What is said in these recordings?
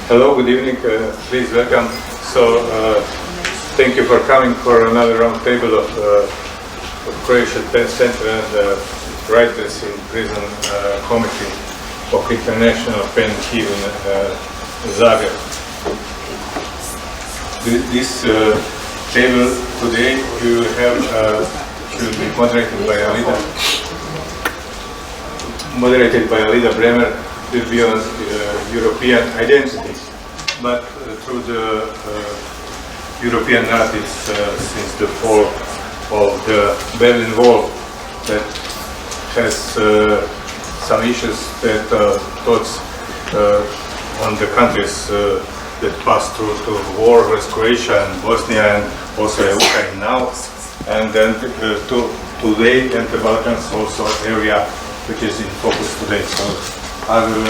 Hello, good evening. Please welcome. So, thank you for coming for another round table of Croatian Pen Center and Writers in Prison Committee of International Pen here in Zagreb. This table today will be moderated by Alida Bremer, will be on European identity, but through the European narratives since the fall of the Berlin Wall, that has some issues that thoughts on the countries that passed through war, as Croatia and Bosnia and also Ukraine now, and then today and the Balkans also area which is in focus today. So I will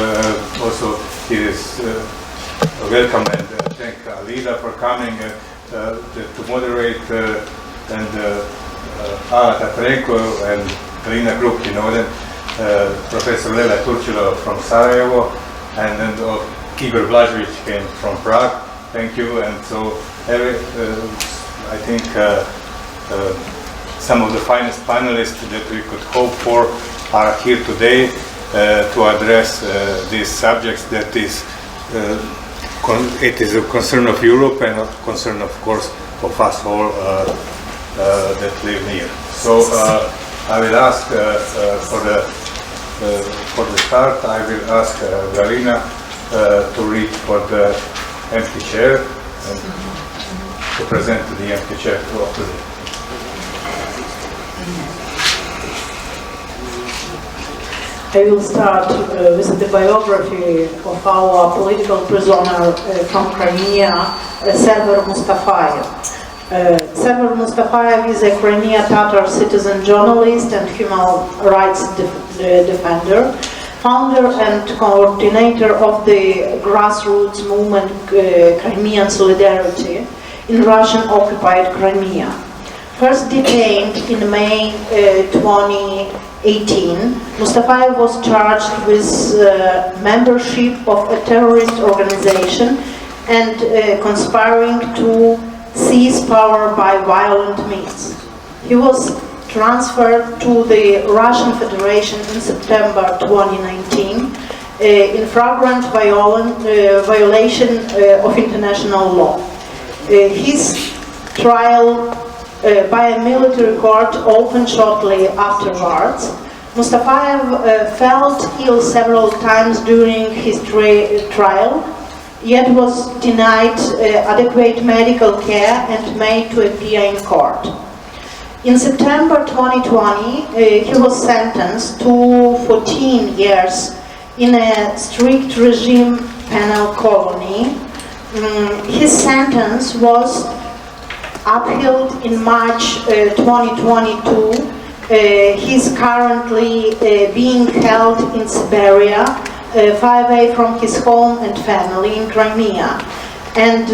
also here is welcome and thank Alida for coming to moderate and Ana Tatrenko and Galina Kruk, you know them, Professor Lela Turčilo from Sarajevo, and then Igor Blažević came from Prague. Thank you. And so I think some of the finest panelists that we could hope for are here today to address these subjects that is it is a concern of Europe and a concern, of course, of us all that live near. So I will ask for the start. I will ask Galina to read for the empty chair and to present the empty chair to today. I will start with the biography of our political prisoner from Crimea, Server Mustafayev. Server Mustafayev is a Crimea Tatar citizen journalist and human rights defender, founder and coordinator of the grassroots movement Crimean Solidarity in Russian-occupied Crimea. First detained in May 2018, Mustafayev was charged with membership of a terrorist organization and conspiring to seize power by violent means. He was transferred to the Russian Federation in September 2019 in flagrant violation of international law. His trial by a military court opened shortly afterwards. Mustafayev felt ill several times during his trial, yet was denied adequate medical care and made to appear in court. In September 2020, he was sentenced to 14 years in a strict regime penal colony. His sentence was upheld in March 2022. He is currently being held in Siberia, far away from his home and family in Crimea, and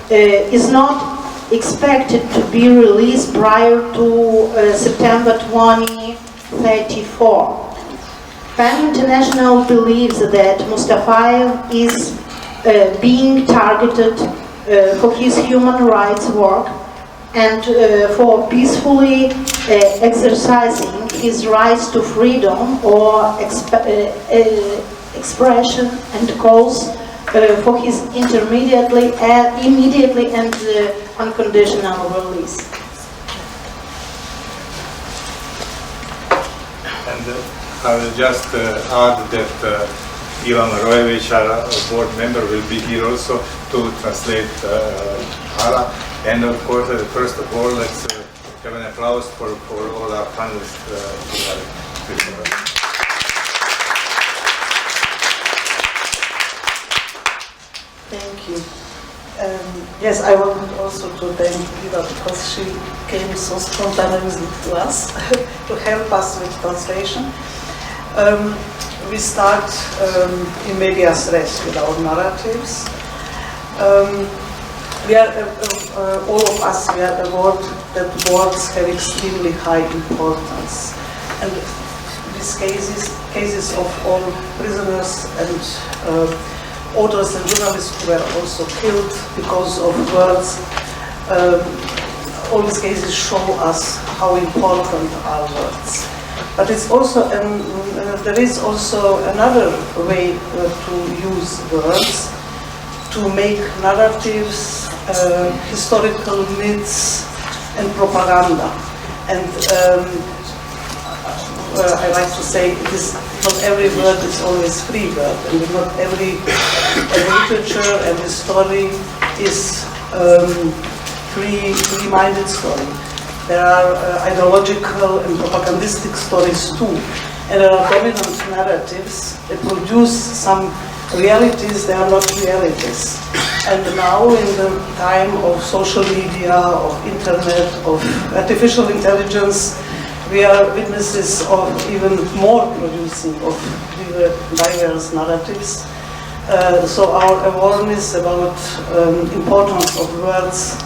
is not expected to be released prior to September 2034. PEN International believes that Mustafayev is being targeted for his human rights work and for peacefully exercising his rights to freedom or expression, and calls for his immediately and unconditional release. And I will just add that Ivan Rojević, our board member, will be here also to translate Ara. And of course, first of all, let's have an applause for all our panelists. Thank you. Yes, I wanted also to thank Ida because she came so spontaneously to us to help us with translation. We start in medias res with our narratives. We are, all of us, we are aware that words have extremely high importance, and these cases of all prisoners and authors and journalists who were also killed because of words. All these cases show us how important are words. But it's also, there is also another way to use words to make narratives, historical myths, and propaganda. And I like to say not every word is always free word, and not every literature, every story is free-minded story. There are ideological and propagandistic stories too, and there are dominant narratives that produce some realities. They are not realities. And now, in the time of social media, of internet, of artificial intelligence, we are witnesses of even more producing of diverse narratives. So our awareness about importance of words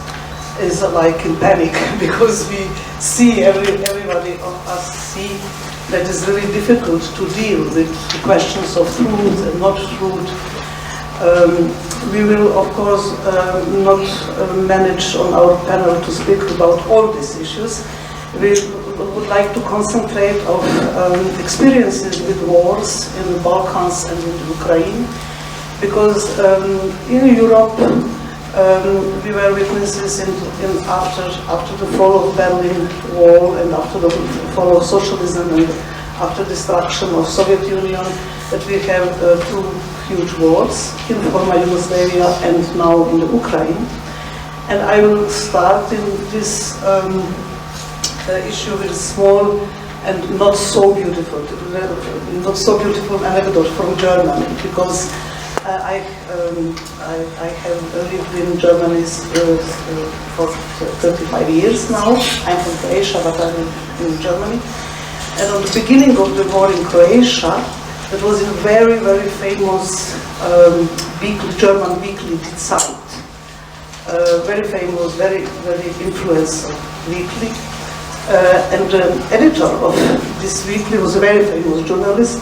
is like in panic, because we see, everybody of us see that it's really difficult to deal with the questions of truth and not truth. We will, of course, not manage on our panel to speak about all these issues. We would like to concentrate on experiences with wars in the Balkans and in Ukraine, because in Europe we were witnesses after the fall of Berlin Wall and after the fall of socialism and after destruction of Soviet Union, that we have two huge wars in former Yugoslavia and now in the Ukraine. And I will start in this issue with a small and not so beautiful anecdote from Germany, because I have lived in Germany for 35 years now. I'm from Croatia, but I live in Germany. And on the beginning of the war in Croatia, it was a very, very famous German weekly, Die Zeit. Very famous, very, very influential weekly. And the editor of this weekly was a very famous journalist,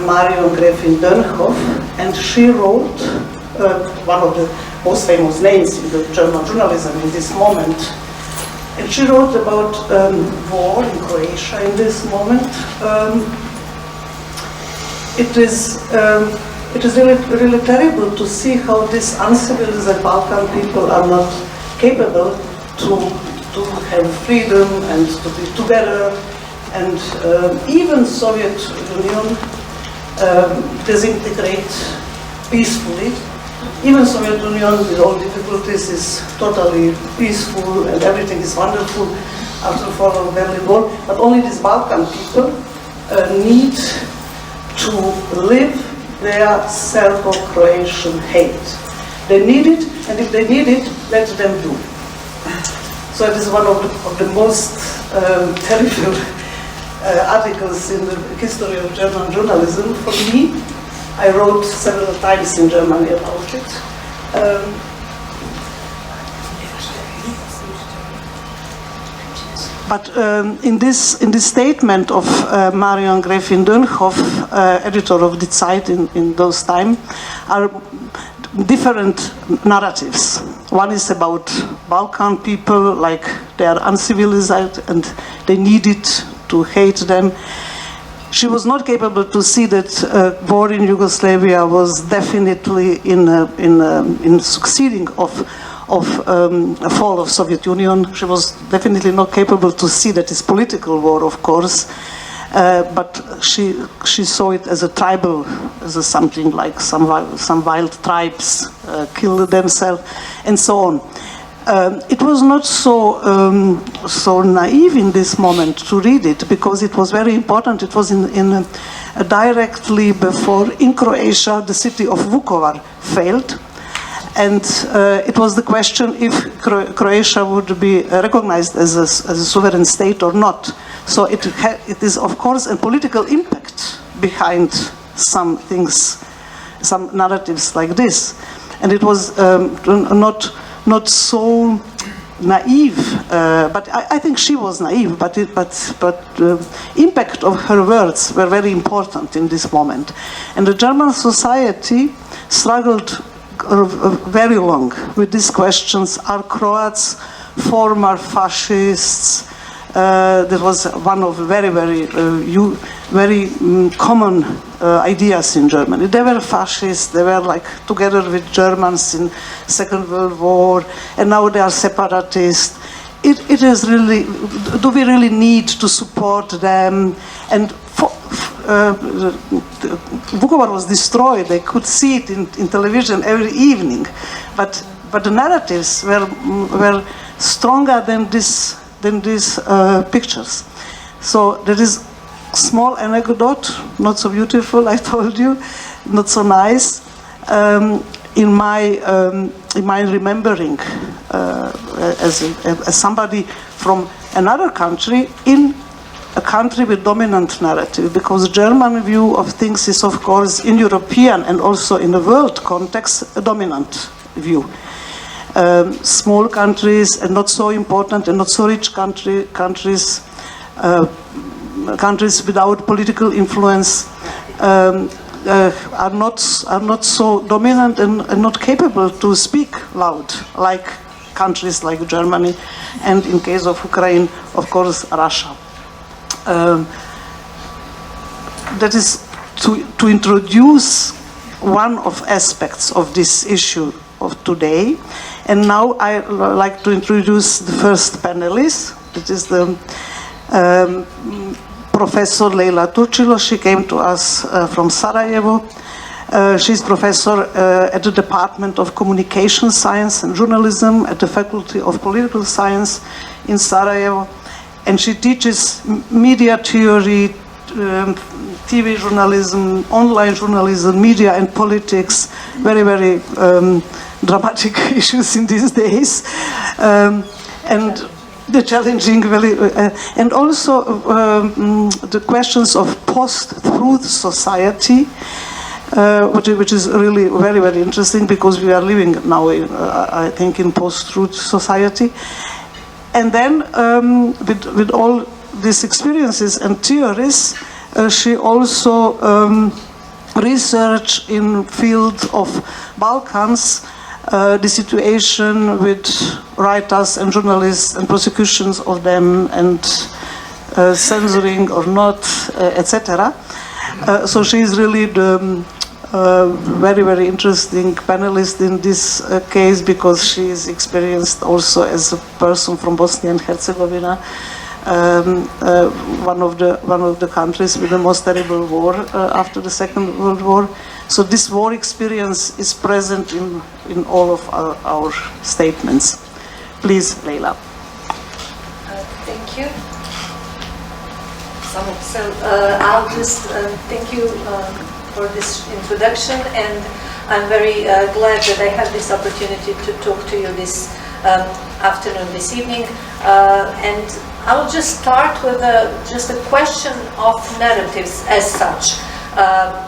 Marion Gräfin Dönhoff, and she wrote one of the most famous names in the German journalism in this moment. And she wrote about war in Croatia in this moment. It is really terrible to see how these uncivilized Balkan people are not capable to have freedom and to be together. And even Soviet Union disintegrate peacefully. Even Soviet Union, with all difficulties, is totally peaceful and everything is wonderful after the fall of Berlin Wall. But only these Balkan people need to live their Serbo-Croatian hate. They need it, and if they need it, let them do. So it is one of the most terrible articles in the history of German journalism for me. I wrote several times in Germany about it. But in this statement of Marion Gräfin Dönhoff, editor of Die Zeit in those times, are different narratives. One is about Balkan people, like they are uncivilized and they needed to hate them. She was not capable to see that war in Yugoslavia was definitely in succeeding of a fall of Soviet Union. She was definitely not capable to see that it's political war, of course, but she saw it as a tribal, as a something like some wild tribes killed themselves, and so on. It was not so naive in this moment to read it, because it was very important. It was directly before, in Croatia, the city of Vukovar failed, and it was the question if Croatia would be recognized as a sovereign state or not. So it is, of course, a political impact behind some things, some narratives like this, and it was not so naive, but I think she was naive. But the impact of her words were very important in this moment, and the German society struggled very long with these questions. Are Croats former fascists? That was one of very common ideas in Germany. They were fascists, they were like together with Germans in Second World War, and now they are separatists. It is really, do we really need to support them? And Vukovar was destroyed, they could see it in television every evening, but the narratives were stronger than these pictures. So there is a small anecdote, not so beautiful, I told you, not so nice, in my remembering as somebody from another country in a country with dominant narrative, because German view of things is, of course, in European and also in the world context, a dominant view. Small countries and not so important and not so rich countries without political influence are not so dominant and not capable to speak loud like countries like Germany, and in case of Ukraine, of course, Russia. That is to introduce one of aspects of this issue of today. And now I like to introduce the first panelist. It is the Professor Leila Turcilo. She came to us from Sarajevo. She's professor at the Department of Communication Science and Journalism at the Faculty of Political Science in Sarajevo. And she teaches media theory, TV journalism, online journalism, media and politics, very dramatic issues in these days, and the challenging, and also the questions of post-truth society, which is really very interesting, because we are living now, I think, in post-truth society. And then, with all these experiences and theories, she also researched in field of Balkans, the situation with writers and journalists and prosecutions of them and censoring or not, etc. So she is really the very interesting panelist in this case, because she is experienced also as a person from Bosnia and Herzegovina, one of the countries with the most terrible war after the Second World War. So this war experience is present in all of our statements. Please, Leila. Thank you. So I'll just thank you for this introduction, and I'm very glad that I have this opportunity to talk to you this afternoon, this evening, and I will just start with just a question of narratives as such,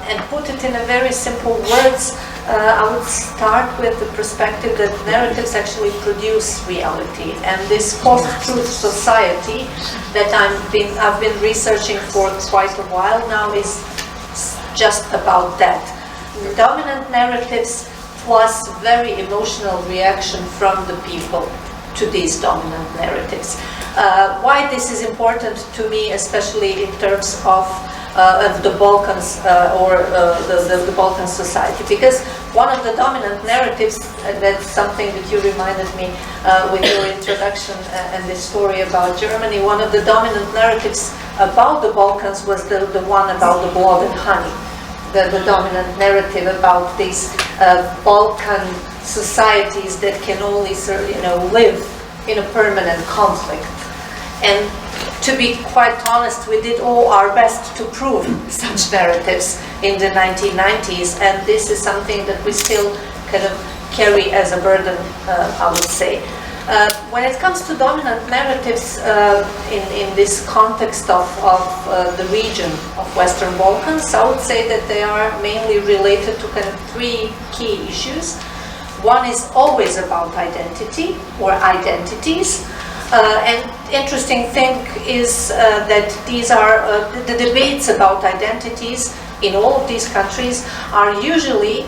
and put it in a very simple words. I would start with the perspective that narratives actually produce reality, and this post-truth society that I've been researching for quite a while now is just about that. Dominant narratives plus very emotional reaction from the people to these dominant narratives. Why this is important to me, especially in terms of the Balkans or the Balkan society, because one of the dominant narratives, and that's something that you reminded me with your introduction and this story about Germany, one of the dominant narratives about the Balkans was the one about the blood and honey. The dominant narrative about these Balkan societies that can only live in a permanent conflict. And to be quite honest, we did all our best to prove such narratives in the 1990s, and this is something that we still kind of carry as a burden, I would say. When it comes to dominant narratives in this context of the region of Western Balkans, I would say that they are mainly related to kind of three key issues. One is always about identity or identities. And interesting thing is that these are the debates about identities in all of these countries are usually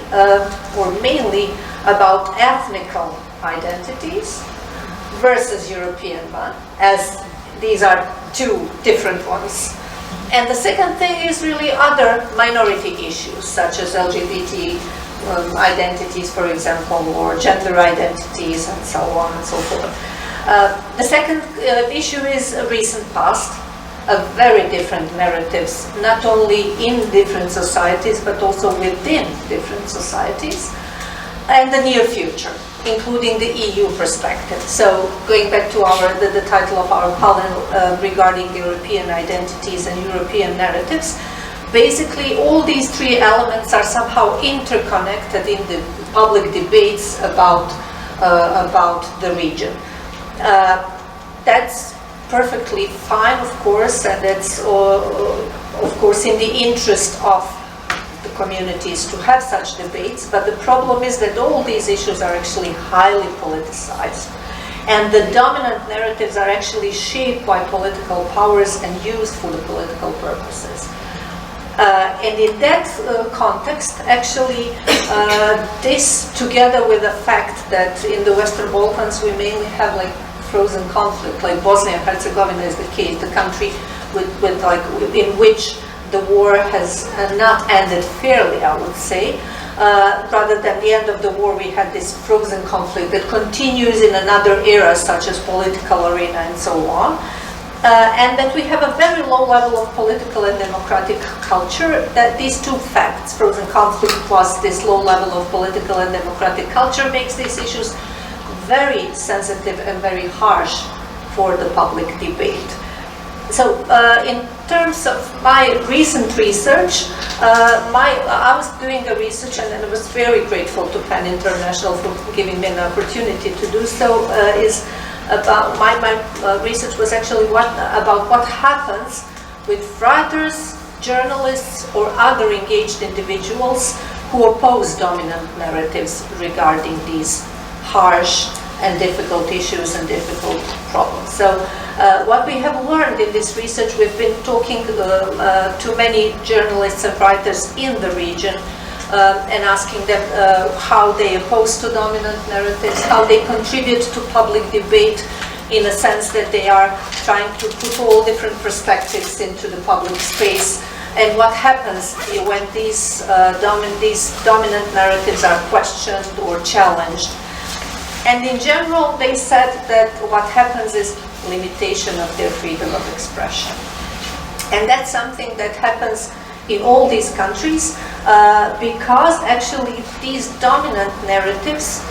or mainly about ethnical identities versus European one, as these are two different ones. And the second thing is really other minority issues, such as LGBT identities, for example, or gender identities, and so on and so forth. The second issue is recent past, of very different narratives, not only in different societies, but also within different societies, and the near future, including the EU perspective. So going back to the title of our panel regarding European identities and European narratives, basically all these three elements are somehow interconnected in the public debates about the region. That's perfectly fine, of course, and that's of course in the interest of the communities to have such debates, but the problem is that all these issues are actually highly politicized, and the dominant narratives are actually shaped by political powers and used for the political purposes. And in that context, actually, this together with the fact that in the Western Balkans we mainly have like frozen conflict, like Bosnia and Herzegovina is the case, the country in which the war has not ended fairly, I would say. Rather than the end of the war, we had this frozen conflict that continues in another era, such as political arena and so on. And that we have a very low level of political and democratic culture. That these two facts, frozen conflict plus this low level of political and democratic culture, makes these issues very sensitive and very harsh for the public debate. So in terms of my recent research, I was doing a research, and I was very grateful to PEN International for giving me an opportunity to do so, is about my research was actually about what happens with writers, journalists, or other engaged individuals who oppose dominant narratives regarding these harsh and difficult issues and difficult problems. So what we have learned in this research, we've been talking to many journalists and writers in the region and asking them how they oppose to dominant narratives, how they contribute to public debate in a sense that they are trying to put all different perspectives into the public space, and what happens when these dominant narratives are questioned or challenged. And in general, they said that what happens is limitation of their freedom of expression. And that's something that happens in all these countries because actually these dominant narratives,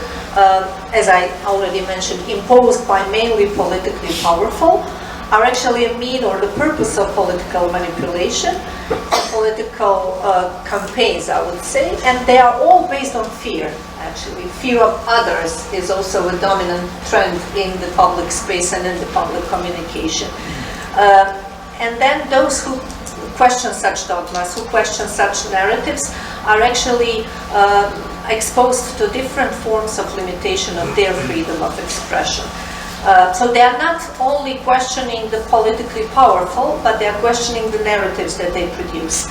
as I already mentioned, imposed by mainly politically powerful, are actually a mean or the purpose of political manipulation, political campaigns, I would say, and they are all based on fear. Actually, fear of others is also a dominant trend in the public space and in the public communication. And then those who question such dogmas, who question such narratives, are actually exposed to different forms of limitation of their freedom of expression. So they are not only questioning the politically powerful, but they are questioning the narratives that they produce.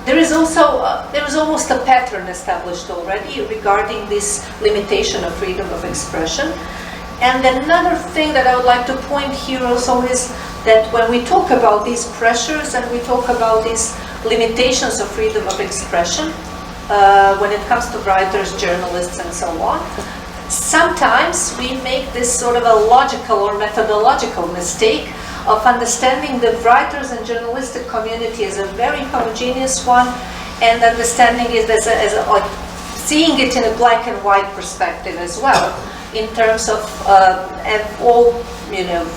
There is almost a pattern established already regarding this limitation of freedom of expression. And then another thing that I would like to point here also is that when we talk about these pressures and we talk about these limitations of freedom of expression, when it comes to writers, journalists, and so on, sometimes we make this sort of a logical or methodological mistake of understanding the writers and journalistic community as a very homogeneous one, and understanding it as like seeing it in a black and white perspective as well, in terms of all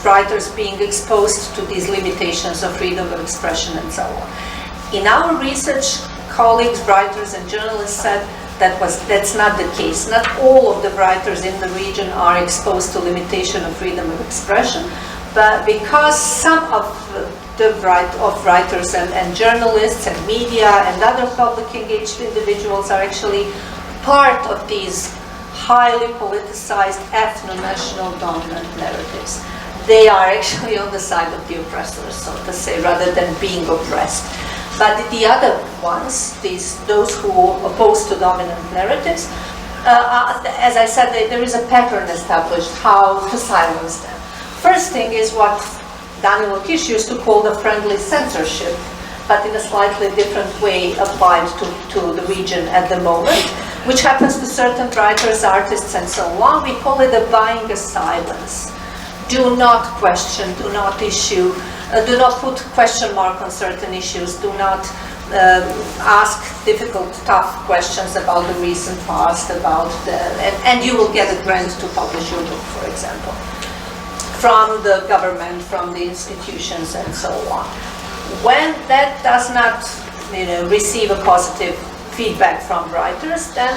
writers being exposed to these limitations of freedom of expression and so on. In our research, colleagues, writers, and journalists said that's not the case. Not all of the writers in the region are exposed to limitation of freedom of expression, but because some of the writers and journalists and media and other public engaged individuals are actually part of these highly politicized ethno-national dominant narratives. They are actually on the side of the oppressors, so to say, rather than being oppressed. But the other ones, those who oppose to dominant narratives, as I said, there is a pattern established how to silence them. First thing is what Daniel Kish used to call the friendly censorship, but in a slightly different way applied to the region at the moment, which happens to certain writers, artists, and so on. We call it a buying a silence. Do not question, do not issue, do not put question mark on certain issues, do not ask difficult, tough questions about the recent past, and you will get a grant to publish your book, for example, from the government, from the institutions, and so on. When that does not, receive a positive feedback from writers, then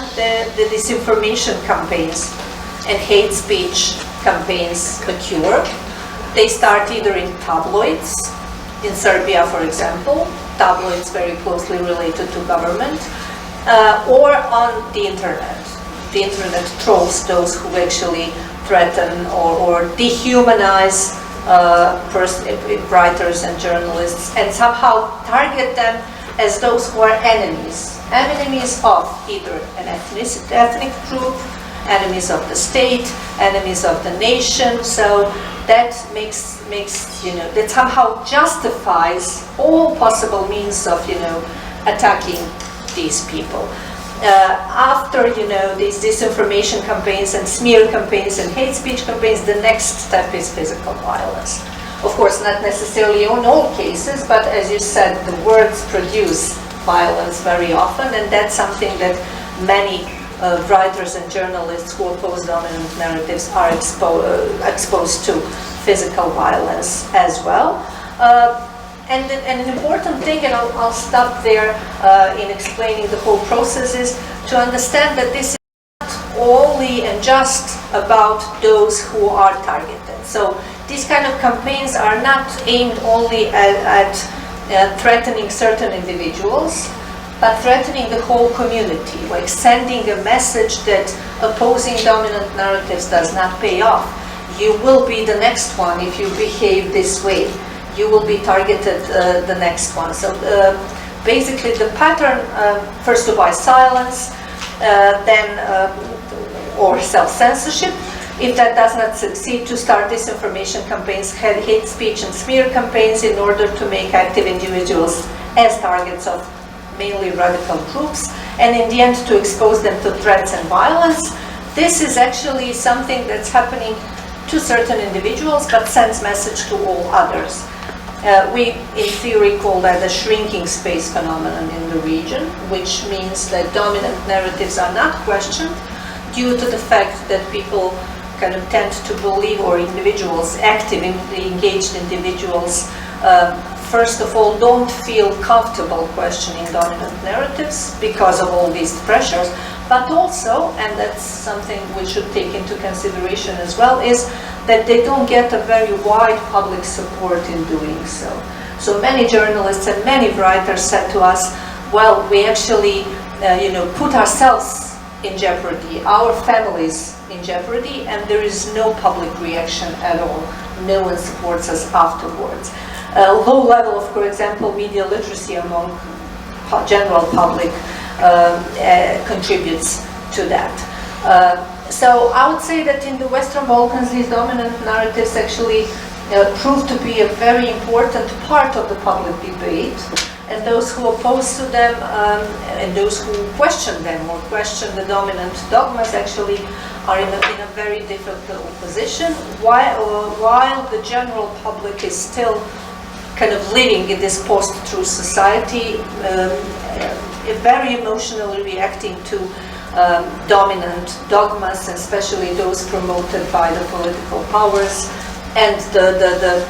the disinformation campaigns and hate speech campaigns occur. They start either in tabloids, in Serbia, for example, tabloids very closely related to government, or on the internet. The internet trolls those who actually threaten or dehumanize writers and journalists, and somehow target them as those who are enemies of either an ethnic group, enemies of the state, enemies of the nation. So that makes that somehow justifies all possible means of attacking these people. After these disinformation campaigns and smear campaigns and hate speech campaigns, the next step is physical violence. Of course, not necessarily in all cases, but as you said, the words produce violence very often, and that's something that many writers and journalists who oppose dominant narratives are exposed to physical violence as well. And an important thing, and I'll stop there in explaining the whole process, is to understand that this is not only and just about those who are targeted. So these kind of campaigns are not aimed only at threatening certain individuals, but threatening the whole community, like sending a message that opposing dominant narratives does not pay off. You will be the next one if you behave this way. You will be targeted the next one. So basically the pattern, first to buy silence, then or self-censorship. If that does not succeed, to start disinformation campaigns, hate speech and smear campaigns in order to make active individuals as targets of mainly radical groups, and in the end to expose them to threats and violence. This is actually something that's happening to certain individuals but sends message to all others. We, in theory, call that a shrinking space phenomenon in the region, which means that dominant narratives are not questioned due to the fact that people kind of tend to believe, or individuals, actively engaged individuals, first of all, don't feel comfortable questioning dominant narratives because of all these pressures, but also, and that's something we should take into consideration as well, is that they don't get a very wide public support in doing so. So many journalists and many writers said to us, well, we actually, put ourselves in jeopardy, our families in jeopardy, and there is no public reaction at all. No one supports us afterwards. Low level of, for example, media literacy among general public contributes to that. So I would say that in the Western Balkans, these dominant narratives actually proved to be a very important part of the public debate, and those who oppose to them and those who question them or question the dominant dogmas actually are in a very difficult position, while the general public is still kind of living in this post-truth society, very emotionally reacting to dominant dogmas, especially those promoted by the political powers and the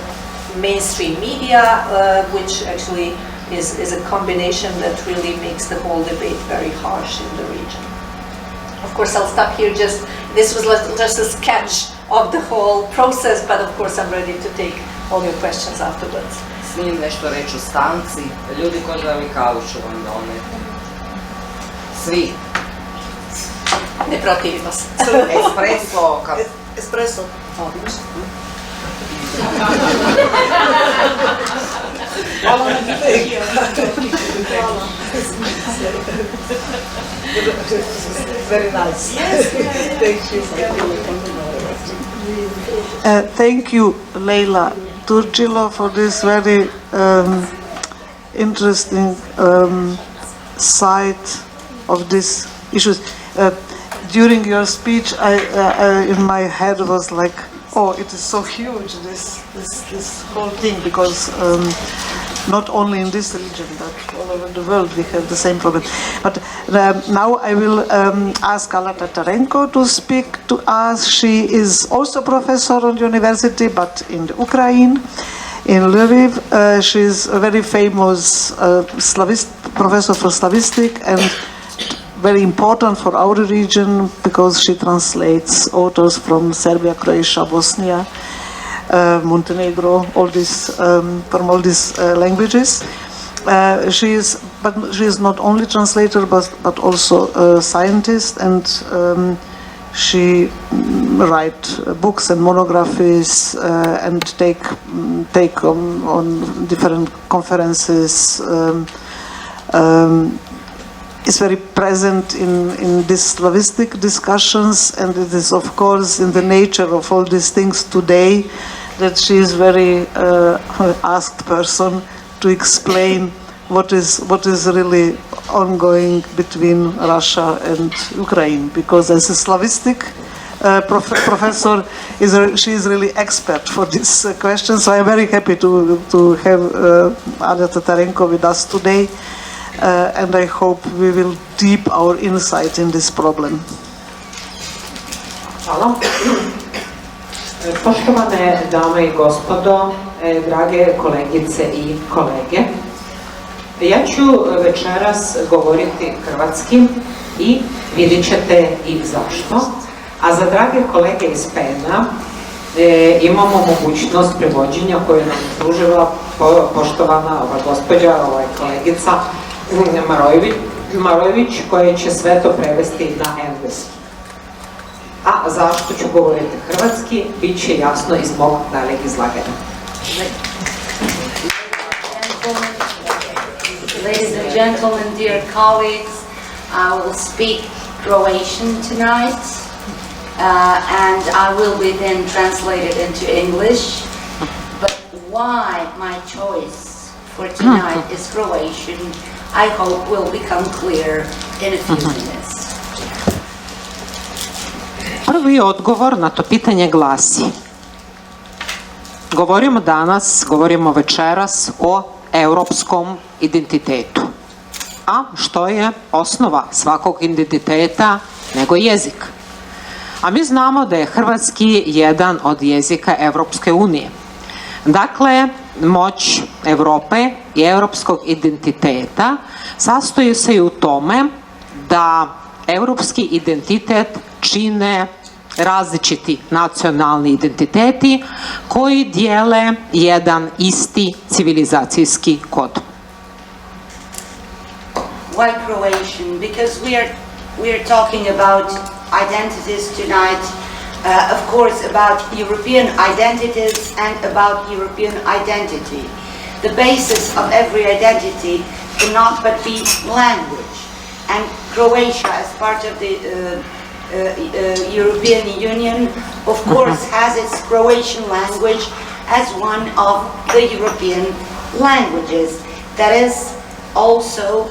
mainstream media, which actually is a combination that really makes the whole debate very harsh in the region. Of course, I'll stop here. This was just a sketch of the whole process, but of course I'm ready to take all your questions afterwards. Smijem nešto reći o stanci, ljudi koji želi kavu ću vam doneti. Svi. Ne protivimo se. Espresso, Espresso. Odlično. Very nice. Thank you. Thank you, Leila Turcilo, for this very interesting side of these issues. During your speech, in my head was like, oh, it is so huge, this whole thing, because not only in this region, but all over the world we have the same problem. But now I will ask Alla Tatarenko to speak to us. She is also professor on the university, but in the Ukraine, in Lviv. She is a very famous professor for Slavistic and very important for our region because she translates authors from Serbia, Croatia, Bosnia, Montenegro, all these from all these languages. She is not only translator but also a scientist, and she write books and monographies and take on different conferences. Is very present in these Slavistic discussions, and it is of course in the nature of all these things today that she is very asked person to explain what is really ongoing between Russia and Ukraine, because as a Slavistic professor, she is really expert for this question. So I'm very happy to have Alla Tatarenko with us today. And I hope we will deep our insight in this problem. Hvala. Poštovane dame i gospodo, drage kolegice i kolege, ja ću večeras govoriti hrvatski i vidjet ćete i zašto. A za drage kolege iz PEN-a imamo mogućnost prevođenja koju nam pružila poštovana ova gospođa, kolegica Marojević, koja će sve to prevesti na engleski. A zašto ću govoriti hrvatski, bit će jasno iz mog daljeg izlaganja. Ladies and gentlemen, dear colleagues, I will speak Croatian tonight, and I will be then translated into English. But why my choice for tonight is Croatian, I hope will become clear in a few minutes. Prvi odgovor na to pitanje glasi: govorimo večeras o europskom identitetu. A što je osnova svakog identiteta nego jezik? A mi znamo da je hrvatski jedan od jezika Europske unije. Dakle, moć Europe i europskog identiteta sastoji se i u tome da europski identitet čine različiti nacionalni identiteti koji dijele jedan isti civilizacijski kod. Why Croatian? Because we are talking about identities tonight, of course about European identities and about European identity. The basis of every identity cannot but be language, and Croatia, as part of the European Union, of course has its Croatian language as one of the European languages. That is also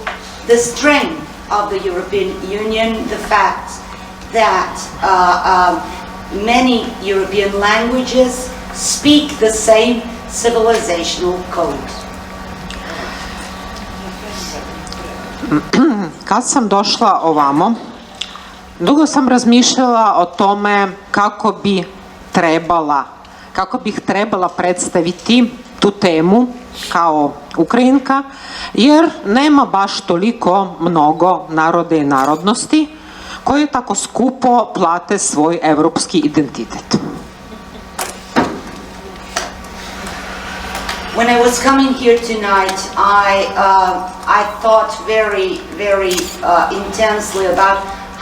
the strength of the European Union, the fact that many European languages speak the same civilizational code. Kad sam došla ovamo, dugo sam razmišljala o tome kako bih trebala predstaviti tu temu kao Ukrajinka, jer nema baš toliko mnogo naroda i narodnosti koji tako skupo plate svoj evropski identitet. When I was coming here tonight, I thought very intensely about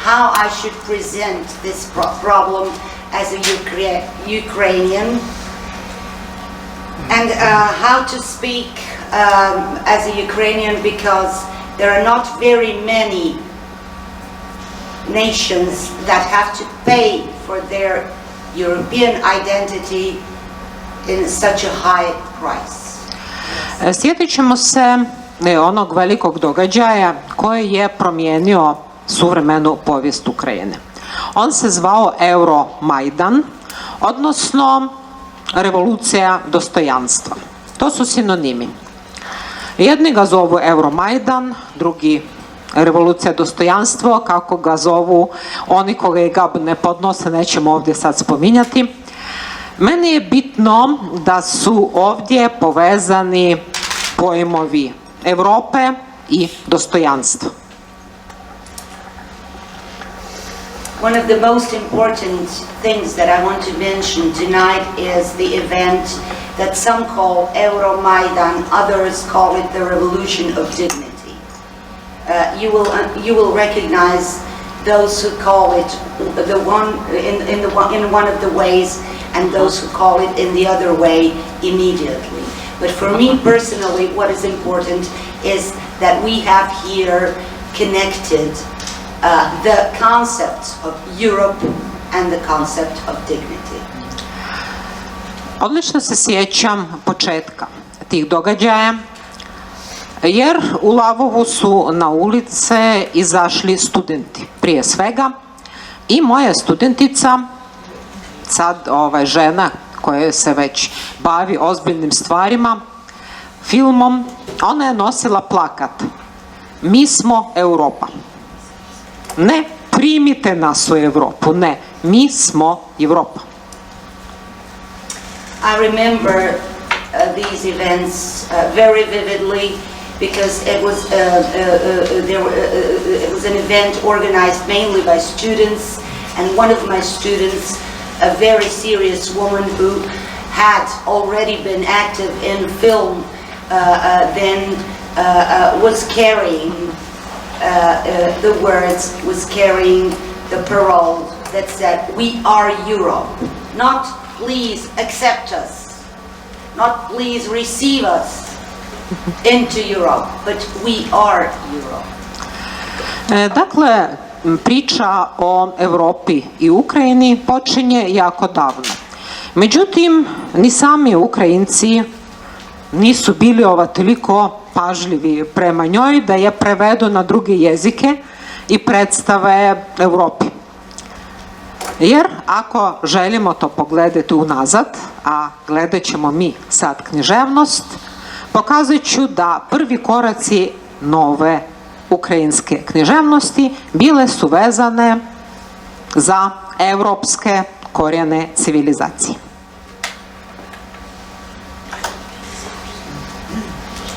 how I should present this problem as a Ukrainian, And how to speak as a Ukrainian, because there are not very many nations that have to pay for their European identity in such a high price. Sjetit ćemo se onog velikog događaja koji je promijenio suvremenu povijest Ukrajine. On se zvao Euromajdan, odnosno revolucija dostojanstva. To su sinonimi. Jedni ga zovu Euromajdan, drugi revolucija dostojanstvo, kako ga zovu oni koji ga ne podnose, nećemo ovdje sad spominjati. Meni je bitno da su ovdje povezani pojmovi Europe i dostojanstva. One of the most important things that I want to mention tonight is the event that some call Euromaidan, others call it the Revolution of Dignity. You will recognize those who call it the one in one of the ways, and those who call it in the other way immediately. But for me personally, what is important is that we have here connected the concept of Europe and the concept of dignity. Odlično se sjećam početka tih događaja, jer u Lavovu su na ulice izašli studenti, prije svega, i moja studentica, sad žena koja se već bavi ozbiljnim stvarima, filmom, ona je nosila plakat: Mi smo Europa. Ne primite nas u Europu, ne, mi smo Europa. I remember these events very vividly because it was an event organized mainly by students, and one of my students, a very serious woman who had already been active in film, then was carrying the words, was carrying the parole that said, "We are Europe." Not please accept us, not please receive us into Europe, but we are Europe. Dakle, priča o Europi i Ukrajini počinje jako davno. Međutim, ni sami Ukrajinci nisu bili toliko pažljivi prema njoj da je prevedu na druge jezike i predstave Europi. Jer ako želimo to pogledati unazad, a gledat ćemo mi sad književnost, pokazat ću da prvi koraci nove ukrajinske književnosti bile su vezane za evropske korijene civilizacije.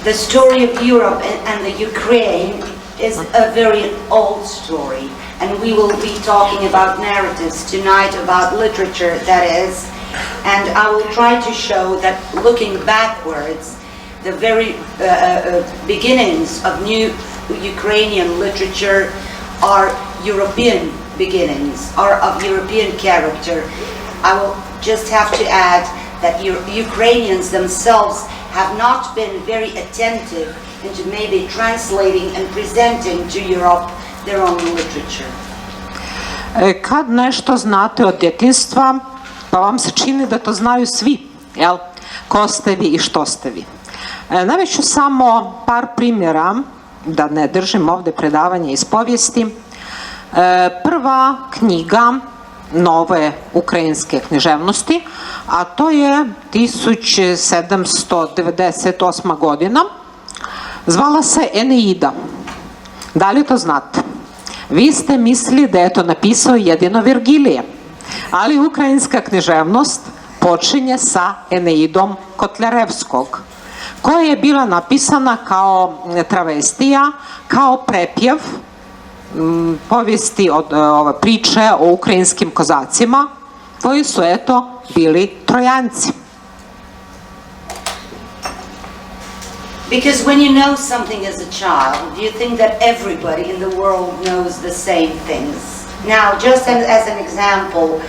The story of Europe and the Ukraine is a very old story, and we will be talking about narratives tonight, about literature, that is, and I will try to show that looking backwards, the very beginnings of new Ukrainian literature are European beginnings, are of European character. I will just have to add that Ukrainians themselves have not been very attentive into maybe translating and presenting to Europe their own literature. Kad nešto znate od djetinjstva, pa vam se čini da to znaju svi, jel? Ko ste vi i što ste vi. Navešću samo par primjera, da ne držim ovdje predavanje iz povijesti. Prva knjiga nove ukrajinske književnosti, a to je 1798. godina, zvala se Eneida. Da li to znate? Vi ste mislili da je to napisao jedino Virgilije, ali ukrajinska književnost počinje sa Eneidom Kotljarevskog, koja je bila napisana kao travestija, kao prepjev povijesti od priče o ukrajinskim kozacima koji su bili Trojanci. Because when you know something as a child, you think that everybody in the world knows the same things. Now, just as an example,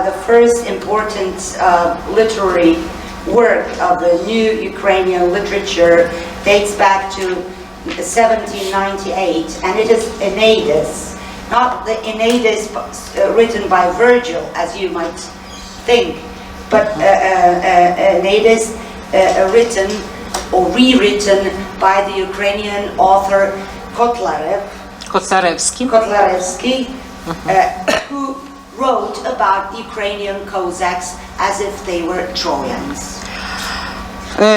the first important literary work of the new Ukrainian literature dates back to 1798, and it is Aeneas, not the Aeneas written by Virgil, as you might think, but Aeneas written or rewritten by the Ukrainian author Kotlarevsky, who wrote about Ukrainian Cossacks as if they were Trojans.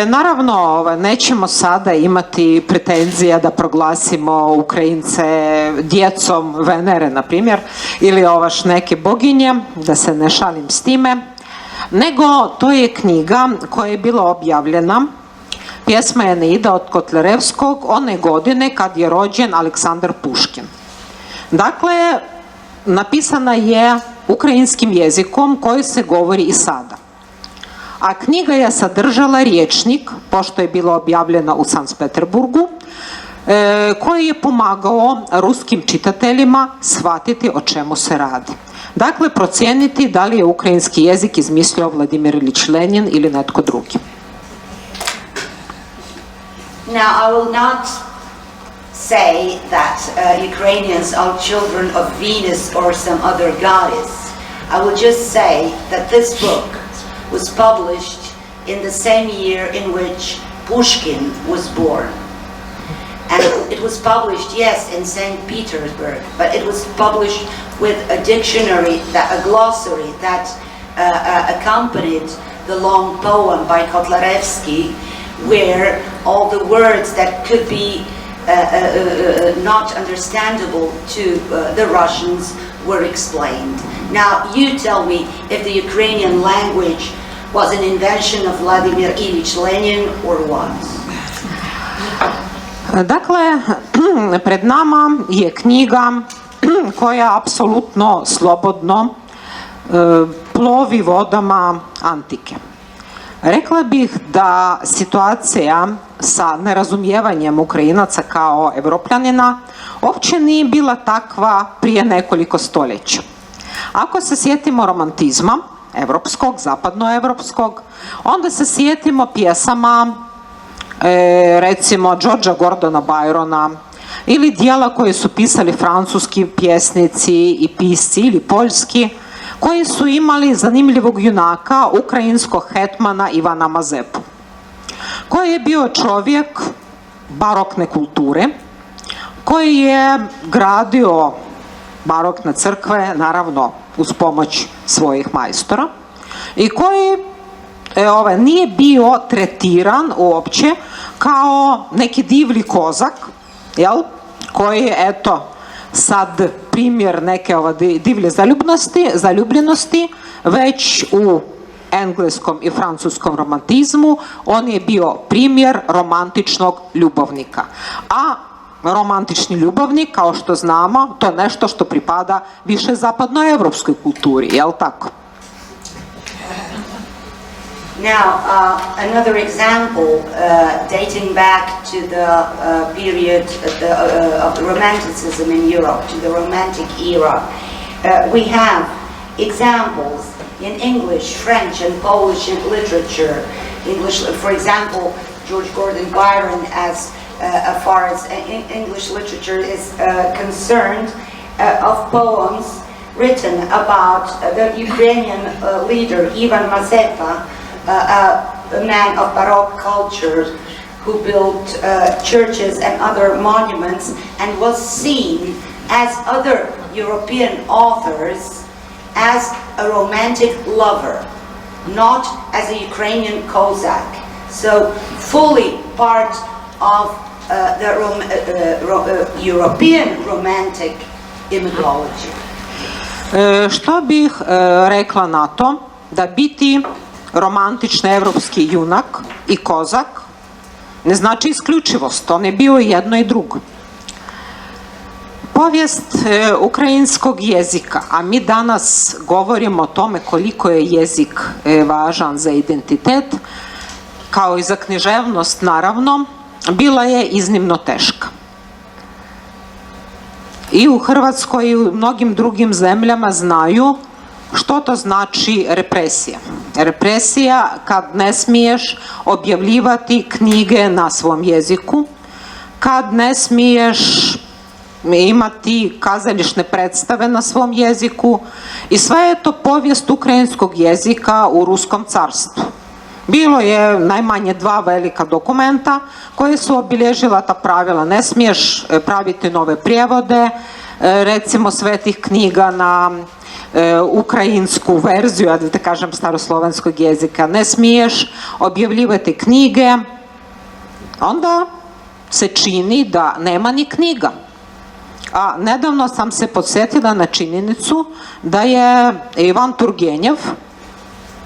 Naravno, nećemo sada imati pretenzija da proglasimo Ukrajince djecom Venere, na primjer, ili neke boginje, da se ne šalim s time, nego to je knjiga koja je bila objavljena, pjesma Eneida od Kotlarevskog, one godine kad je rođen Aleksandar Puškin. Dakle, napisana je ukrajinskim jezikom koji se govori i sada. A knjiga je sadržala rječnik, pošto je bila objavljena u Sankt Peterburgu, koji je pomagao ruskim čitateljima shvatiti o čemu se radi. Dakle, procijeniti da li je ukrajinski jezik izmislio Vladimir Ilić Lenin ili netko drugi. Now, I will not say that Ukrainians are children of Venus or some other goddess. I will just say that this book was published in the same year in which Pushkin was born. And it was published, yes, in St. Petersburg, but it was published with a dictionary, a glossary that accompanied the long poem by Kotlarevsky, where all the words that could be not understandable to the Russians were explained. Now, you tell me if the Ukrainian language was an invention of Vladimir Ilyich Lenin or what? Dakle, pred nama je knjiga koja apsolutno slobodno plovi vodama antike. Rekla bih da situacija sa nerazumijevanjem Ukrajinaca kao Evropljanina uopće nije bila takva prije nekoliko stoljeća. Ako se sjetimo romantizma, evropskog, zapadnoevropskog, onda se sjetimo pjesama, recimo Georgea Gordona Byrona, ili dijela koje su pisali francuski pjesnici i pisci ili poljski, koji su imali zanimljivog junaka, ukrajinskog hetmana Ivana Mazepu, koji je bio čovjek barokne kulture, koji je gradio barokne crkve, naravno uz pomoć svojih majstora, i koji nije bio tretiran uopće kao neki divlji kozak, koji je, eto, sad primjer neke divlje zaljubljenosti, već u engleskom i francuskom romantizmu on je bio primjer romantičnog ljubavnika. A romantični ljubavnik, kao što znamo, to je nešto što pripada više zapadnoevropskoj kulturi, jel tako? Now, another example dating back to the period of Romanticism in Europe, to the Romantic era. We have examples in English, French, and Polish literature. English, for example, George Gordon Byron, as far as English literature is concerned, of poems written about the Ukrainian leader Ivan Mazepa, a man of Baroque culture who built churches and other monuments and was seen as other European authors as a romantic lover, not as a Ukrainian Cossack. So fully part of the European romantic imageology. Što bih rekla na to da biti romantični evropski junak i kozak ne znači isključivost, on je bio i jedno i drugo. Povijest ukrajinskog jezika, a mi danas govorimo o tome koliko je jezik važan za identitet, kao i za književnost naravno, bila je iznimno teška. I u Hrvatskoj i u mnogim drugim zemljama znaju Što to znači represija? Represija kad ne smiješ objavljivati knjige na svom jeziku, kad ne smiješ imati kazališne predstave na svom jeziku i sve je to povijest ukrajinskog jezika u Ruskom carstvu. Bilo je najmanje 2 velika dokumenta koje su obilježila ta pravila. Ne smiješ praviti nove prijevode, recimo svetih knjiga na ukrajinsku verziju, ja da kažem staroslovenskog jezika. Ne smiješ objavljivati knjige. Onda se čini da nema ni knjiga. A nedavno sam se podsjetila na činjenicu da je Ivan Turgenev,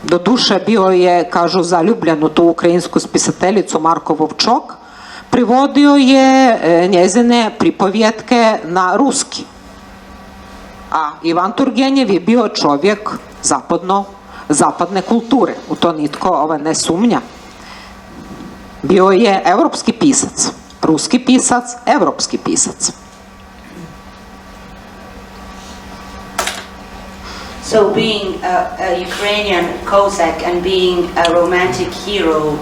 doduše bio je, kažu, zaljubljen u tu ukrajinsku spisateljicu Marko Vovčok, privodio je njezine pripovjetke na ruski. A Ivan Turgenev je bio čovjek zapadne kulture, u to nitko ne sumnja. Bio je europski pisac, ruski pisac, europski pisac. So being a Ukrainian Cossack and being a romantic hero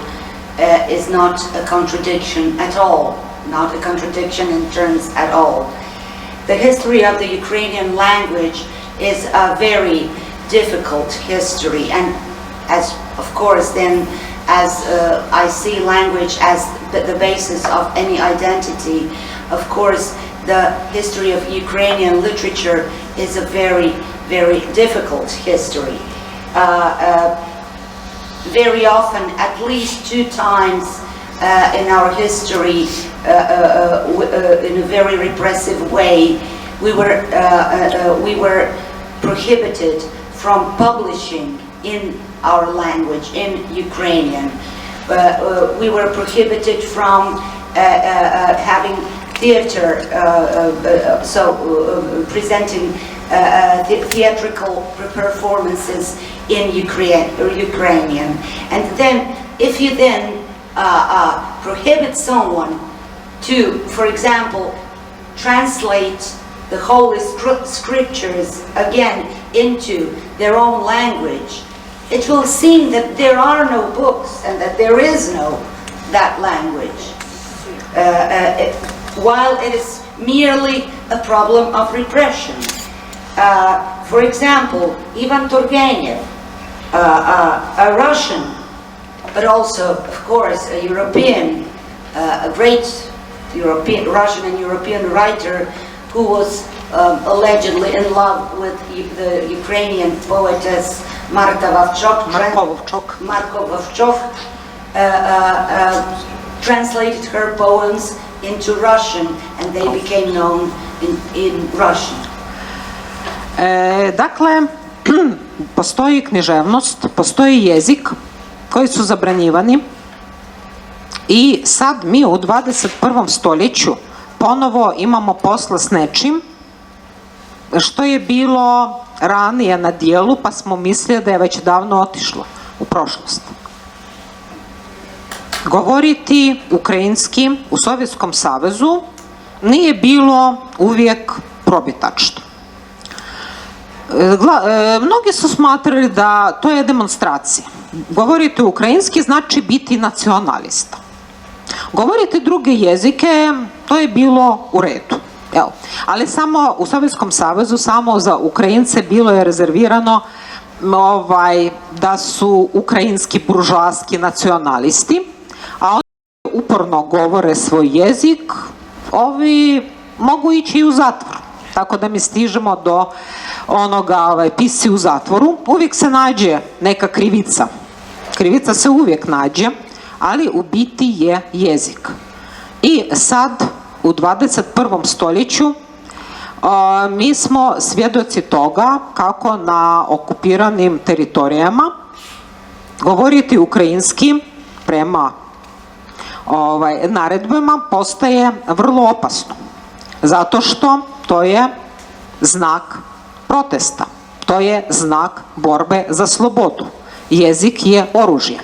is not a contradiction at all, not a contradiction in terms at all. The history of the Ukrainian language is a very difficult history, and as of course then as I see language as the basis of any identity, of course the history of Ukrainian literature is a very difficult history. Very often, at least 2 times in our history, in a very repressive way, we were prohibited from publishing in our language, in Ukrainian. We were prohibited from having theater, presenting theatrical performances in Ukrainian. And then, if you then prohibit someone to, for example, translate the Holy Scriptures again into their own language, it will seem that there are no books and that there is no that language, while it is merely a problem of repression. For example, Ivan Turgenev, a Russian, but also, of course, a European, a great European, Russian and European writer who was allegedly in love with the Ukrainian poetess Marko Vovčok, translated her poems into Russian, and they became known in Russian. Dakle, postoji književnost, postoji jezik koji su zabranjivani i sad mi u 21. stoljeću ponovo imamo posla s nečim što je bilo ranije na dijelu, pa smo mislili da je već davno otišlo u prošlost. Govoriti ukrajinski u Sovjetskom savezu nije bilo uvijek probitačno. Mnogi su smatrali da to je demonstracija. Govoriti ukrajinski znači biti nacionalista. Govoriti druge jezike, to je bilo u redu. Evo. Ali samo u Sovjetskom savezu, samo za Ukrajince bilo je rezervirano da su ukrajinski buržoaski nacionalisti, a oni uporno govore svoj jezik, ovi mogu ići i u zatvor. Tako da mi stižemo do onoga pisci u zatvoru. Uvijek se nađe neka krivica. Krivica se uvijek nađe, ali u biti je jezik. I sad, u 21. stoljeću, mi smo svjedoci toga kako na okupiranim teritorijama govoriti ukrajinski prema naredbama postaje vrlo opasno. Zato što to je znak protesta. To je znak borbe za slobodu. Jezik je oružje.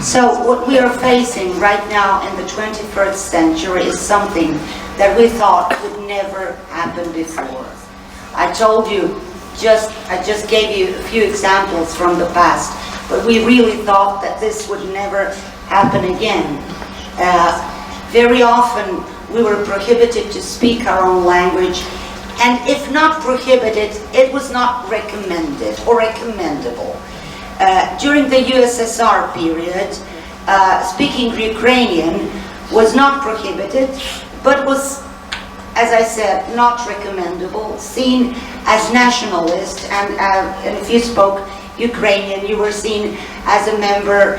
So So what we are facing right now in the 21st century is something that we thought would never happen before. I told you, I just gave you a few examples from the past, but we really thought that this would never happen again. Very often we were prohibited to speak our own language, and if not prohibited, it was not recommended or recommendable. During the USSR period, speaking Ukrainian was not prohibited, but was, as I said, not recommendable, seen as nationalist, and if you spoke Ukrainian, you were seen as a member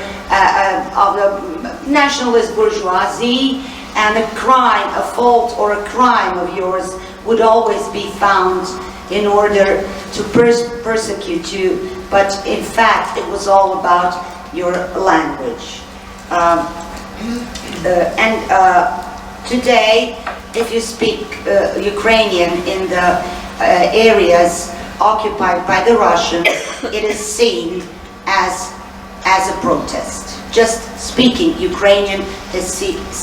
of the nationalist bourgeoisie, and a crime, a fault or a crime of yours would always be found in order to persecute you, but in fact it was all about your language. Today, if you speak Ukrainian in the areas occupied by the Russians, it is seen as a protest. Just speaking Ukrainian is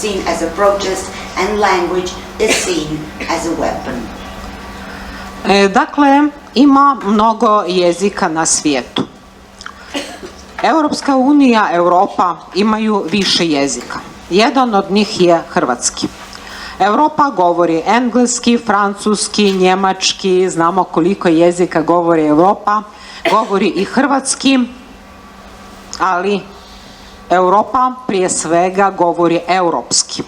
seen as a protest, and language is seen as a weapon. Dakle, ima mnogo jezika na svijetu. Europska unija, Europa imaju više jezika. Jedan od njih je hrvatski. Europa govori engleski, francuski, njemački, znamo koliko jezika govori Europa, govori i hrvatski, ali Europa prije svega govori europski.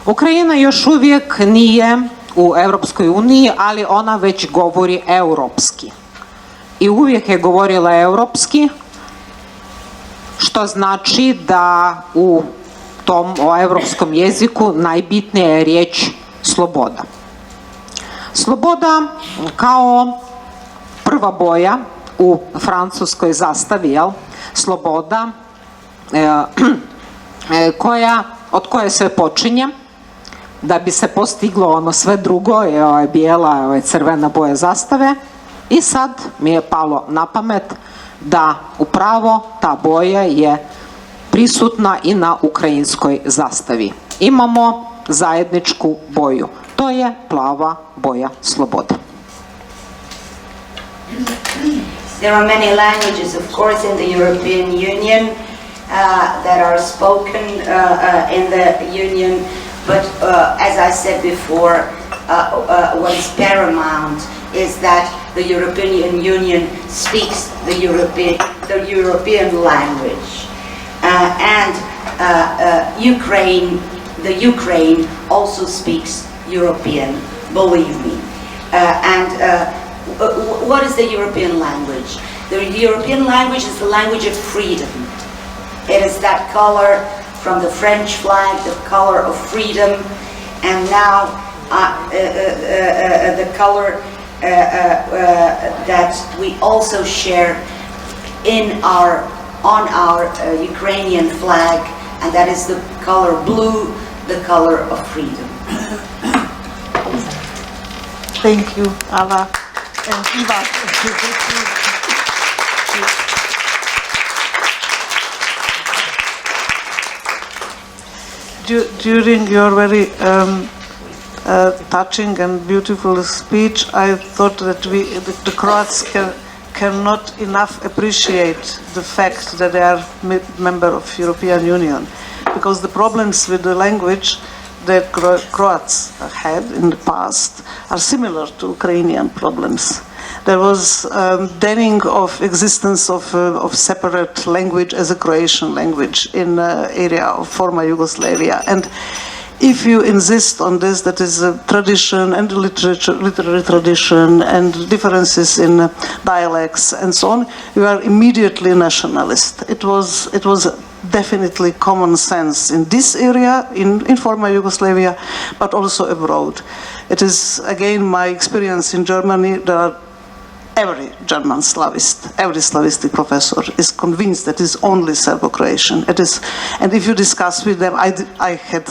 Ukrajina još uvijek nije u Europskoj uniji, ali ona već govori europski. I uvijek je govorila europski, što znači da u tom europskom jeziku najbitnija je riječ sloboda. Sloboda kao prva boja u francuskoj zastavi, sloboda od koje sve počinje, da bi se postiglo ono sve drugo, je bijela, crvena boja zastave, i sad mi je palo na pamet da upravo ta boja je prisutna i na ukrajinskoj zastavi. Imamo zajedničku boju. To je plava boja slobode. There are many languages, of course, in the European Union that are spoken in the Union, but as I said before, what is paramount is that the European Union speaks the European language. And Ukraine also speaks European, believe me. What is the European language? The European language is the language of freedom. It is that color from the French flag, the color of freedom, and now the color that we also share on our Ukrainian flag, and that is the color blue, the color of freedom. Thank you, Ala and Iva. During your very touching and beautiful speech, I thought that the Croats cannot enough appreciate the fact that they are member of European Union, because the problems with the language that Croats had in the past are similar to Ukrainian problems. There was denying of existence of separate language as a Croatian language in area of former Yugoslavia, and if you insist on this, that is a tradition and literary tradition and differences in dialects and so on, you are immediately nationalist. It was definitely common sense in this area, in former Yugoslavia, but also abroad. It is again my experience in Germany. There are every German Slavist, every Slavistic professor is convinced that it is only Serbo-Croatian. It is, and if you discuss with them, I had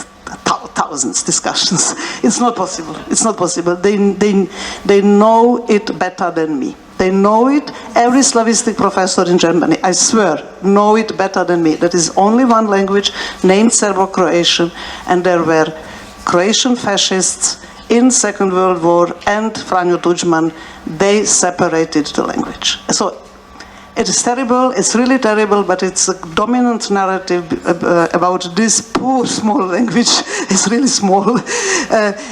thousands discussions. It's not possible. It's not possible. They know it better than me. They know it. Every Slavistic professor in Germany, I swear, know it better than me. That is only one language named Serbo-Croatian, and there were Croatian fascists in Second World War and Franjo Tuđman. They separated the language. So it is terrible, it's really terrible, but it's a dominant narrative about this poor small language. It's really small.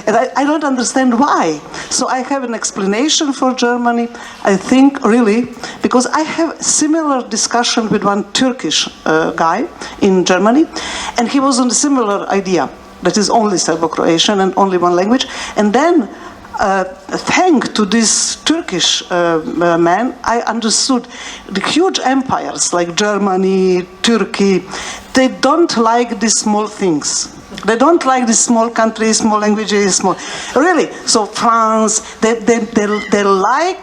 And I don't understand why. So I have an explanation for Germany, I think, really, because I have similar discussion with one Turkish guy in Germany, and he was on a similar idea. That is only Serbo-Croatian and only one language. And then, thanks to this Turkish man, I understood the huge empires like Germany, Turkey, they don't like these small things. They don't like these small countries, small languages, small. Really, so France, they like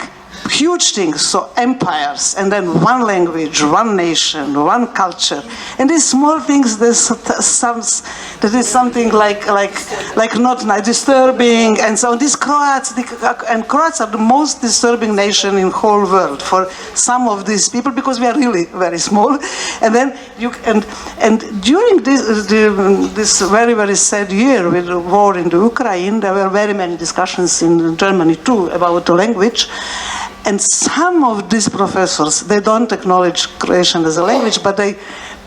huge things, so empires, and then one language, one nation, one culture, and these small things. That is something like not disturbing, and so these Croats, Croats are the most disturbing nation in whole world for some of these people because we are really very small, and then and during this very very sad year with the war in the Ukraine, there were very many discussions in Germany too about the language. And some of these professors, they don't acknowledge Croatian as a language, but they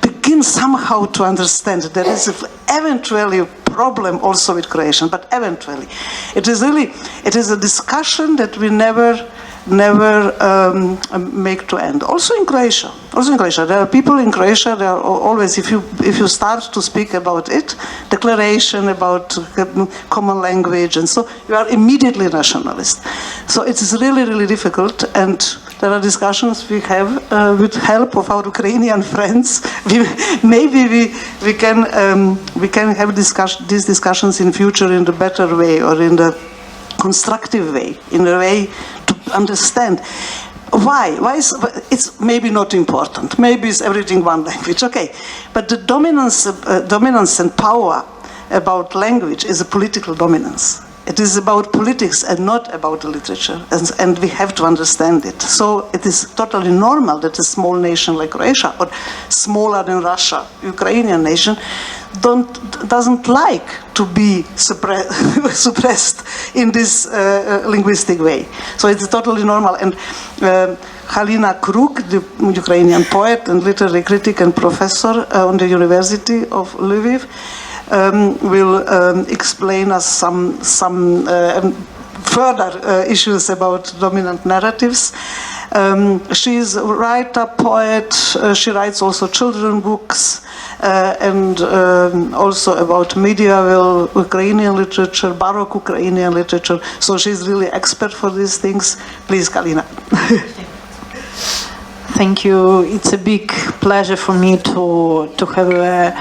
begin somehow to understand that there is eventually a problem also with Croatian, but eventually. It is a discussion that we never make to end. Also in Croatia, there are people in Croatia. They are always, if you start to speak about it, declaration about common language, and so you are immediately nationalist. So it is really, really difficult, and there are discussions we have with help of our Ukrainian friends. Maybe we can have these discussions in future in the better way or in the constructive way, in a way to understand why it's maybe not important. Maybe it's everything one language, okay. But the dominance and power about language is a political dominance. It is about politics and not about the literature, and we have to understand it. So it is totally normal that a small nation like Croatia, or smaller than Russia, Ukrainian nation, doesn't like to be suppressed in this linguistic way. So it's totally normal. And Halina Kruk, the Ukrainian poet and literary critic and professor on the University of Lviv, will explain us some further issues about dominant narratives. She is a writer, poet. She writes also children's books and also about medieval Ukrainian literature, Baroque Ukrainian literature. So she's really expert for these things. Please, Kalina. Thank you. It's a big pleasure for me to have a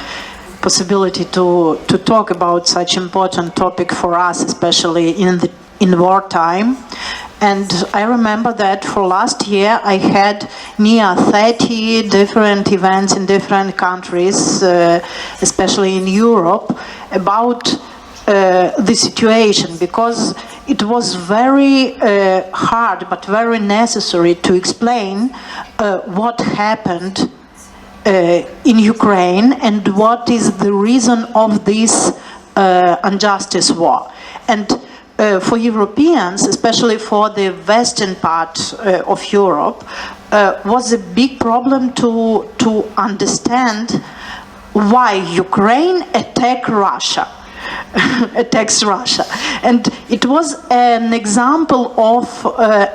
possibility to talk about such important topic for us, especially in wartime. And I remember that for last year I had near 30 different events in different countries, especially in Europe, about the situation, because it was very hard but very necessary to explain what happened in Ukraine and what is the reason of this injustice war. And for Europeans, especially for the western part of Europe, was a big problem to understand why Ukraine attacks Russia. And it was an example of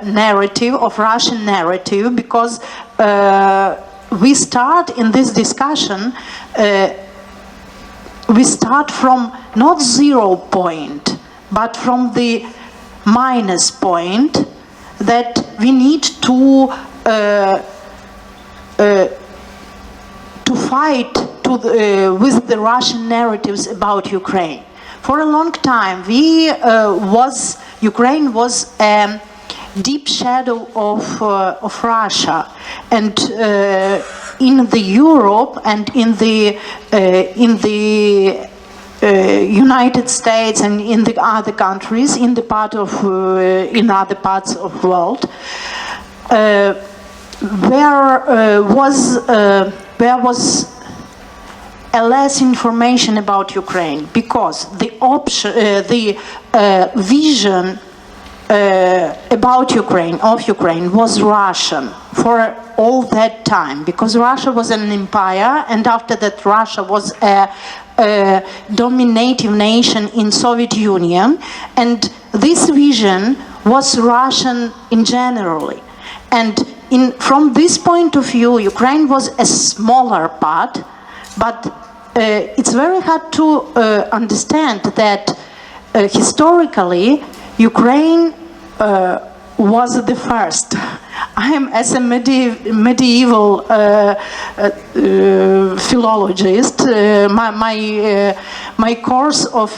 narrative, of Russian narrative, because we start in this discussion, we start from not 0 point, but from the minus point, that we need to fight with the Russian narratives about Ukraine. For a long time, Ukraine was a deep shadow of Russia, and in the Europe and in the United States and in the other countries, in other parts of the world, there was a less information about Ukraine, because the vision about Ukraine, of Ukraine, was Russian for all that time, because Russia was an empire, and after that Russia was a dominating nation in Soviet Union, and this vision was Russian in generally. And from this point of view, Ukraine was a smaller part, but it's very hard to understand that historically Ukraine was the first. I am, as a medieval philologist, my course of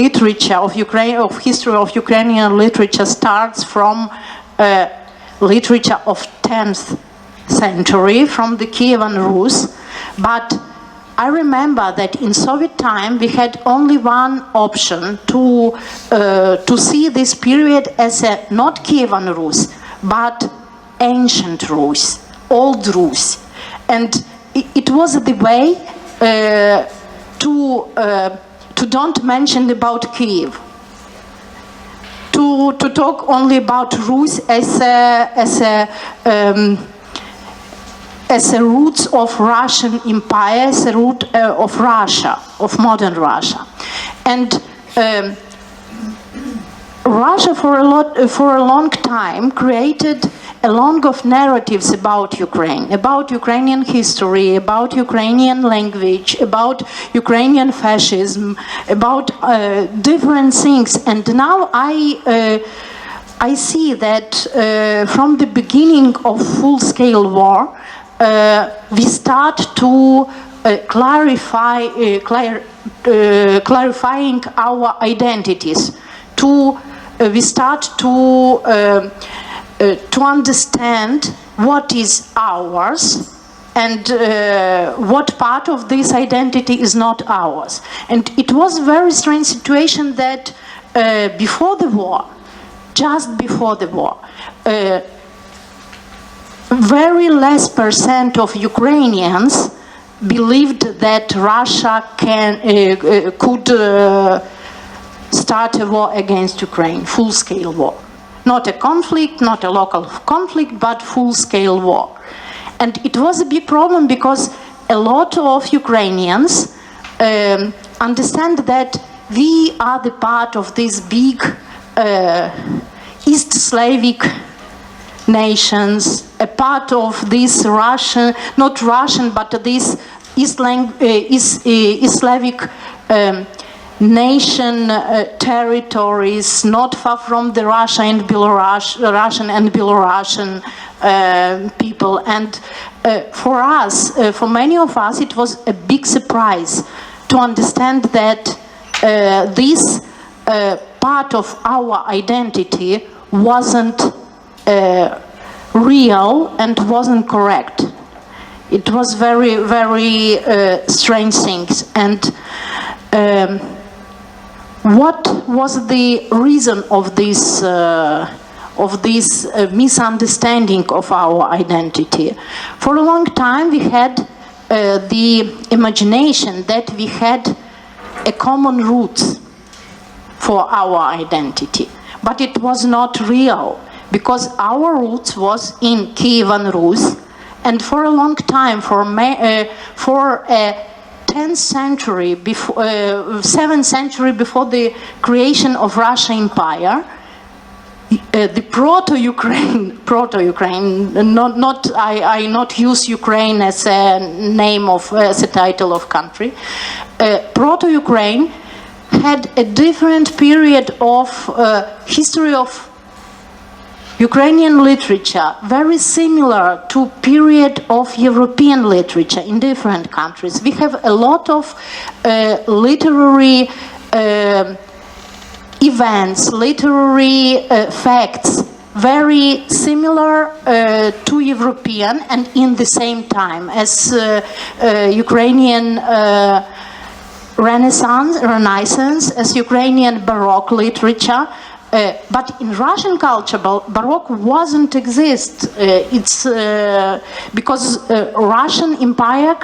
literature of Ukraine, of history of Ukrainian literature, starts from literature of 10th century, from the Kievan Rus. But I remember that in Soviet time we had only one option to see this period as a not Kievan Rus, but ancient Rus, old Rus, and it was the way to don't mention about Kiev, to talk only about Rus as a roots of Russian Empire, as a root of Russia, of modern Russia. And Russia for a long time created a long of narratives about Ukraine, about Ukrainian history, about Ukrainian language, about Ukrainian fascism, about different things. And now I see that from the beginning of full-scale war, we start to clarifying our identities. We start to understand what is ours and what part of this identity is not ours. And it was a very strange situation that before the war, just before the war, very less percent of Ukrainians believed that Russia could start a war against Ukraine, full-scale war. Not a conflict, not a local conflict, but full-scale war. And it was a big problem because a lot of Ukrainians understand that we are the part of this big East Slavic nations, a part of this Russian, not Russian, but this East Slavic nation territories, not far from the Russian and Belarusian people. And for us, for many of us, it was a big surprise to understand that this part of our identity wasn't real and wasn't correct. It was very, very strange things. And what was the reason of this misunderstanding of our identity? For a long time we had the imagination that we had a common root for our identity, but it was not real, because our roots was in Kievan Rus, and for a long time, for a 10th century, 7th century before the creation of Russian Empire, the proto-Ukraine, I not use Ukraine as a name of, as a title of country, proto-Ukraine had a different period of history of Ukrainian literature, very similar to period of European literature in different countries. We have a lot of literary events, literary facts, very similar to European and in the same time as Ukrainian Renaissance, as Ukrainian Baroque literature, But in Russian culture, Baroque wasn't exist. It's because Russian Empire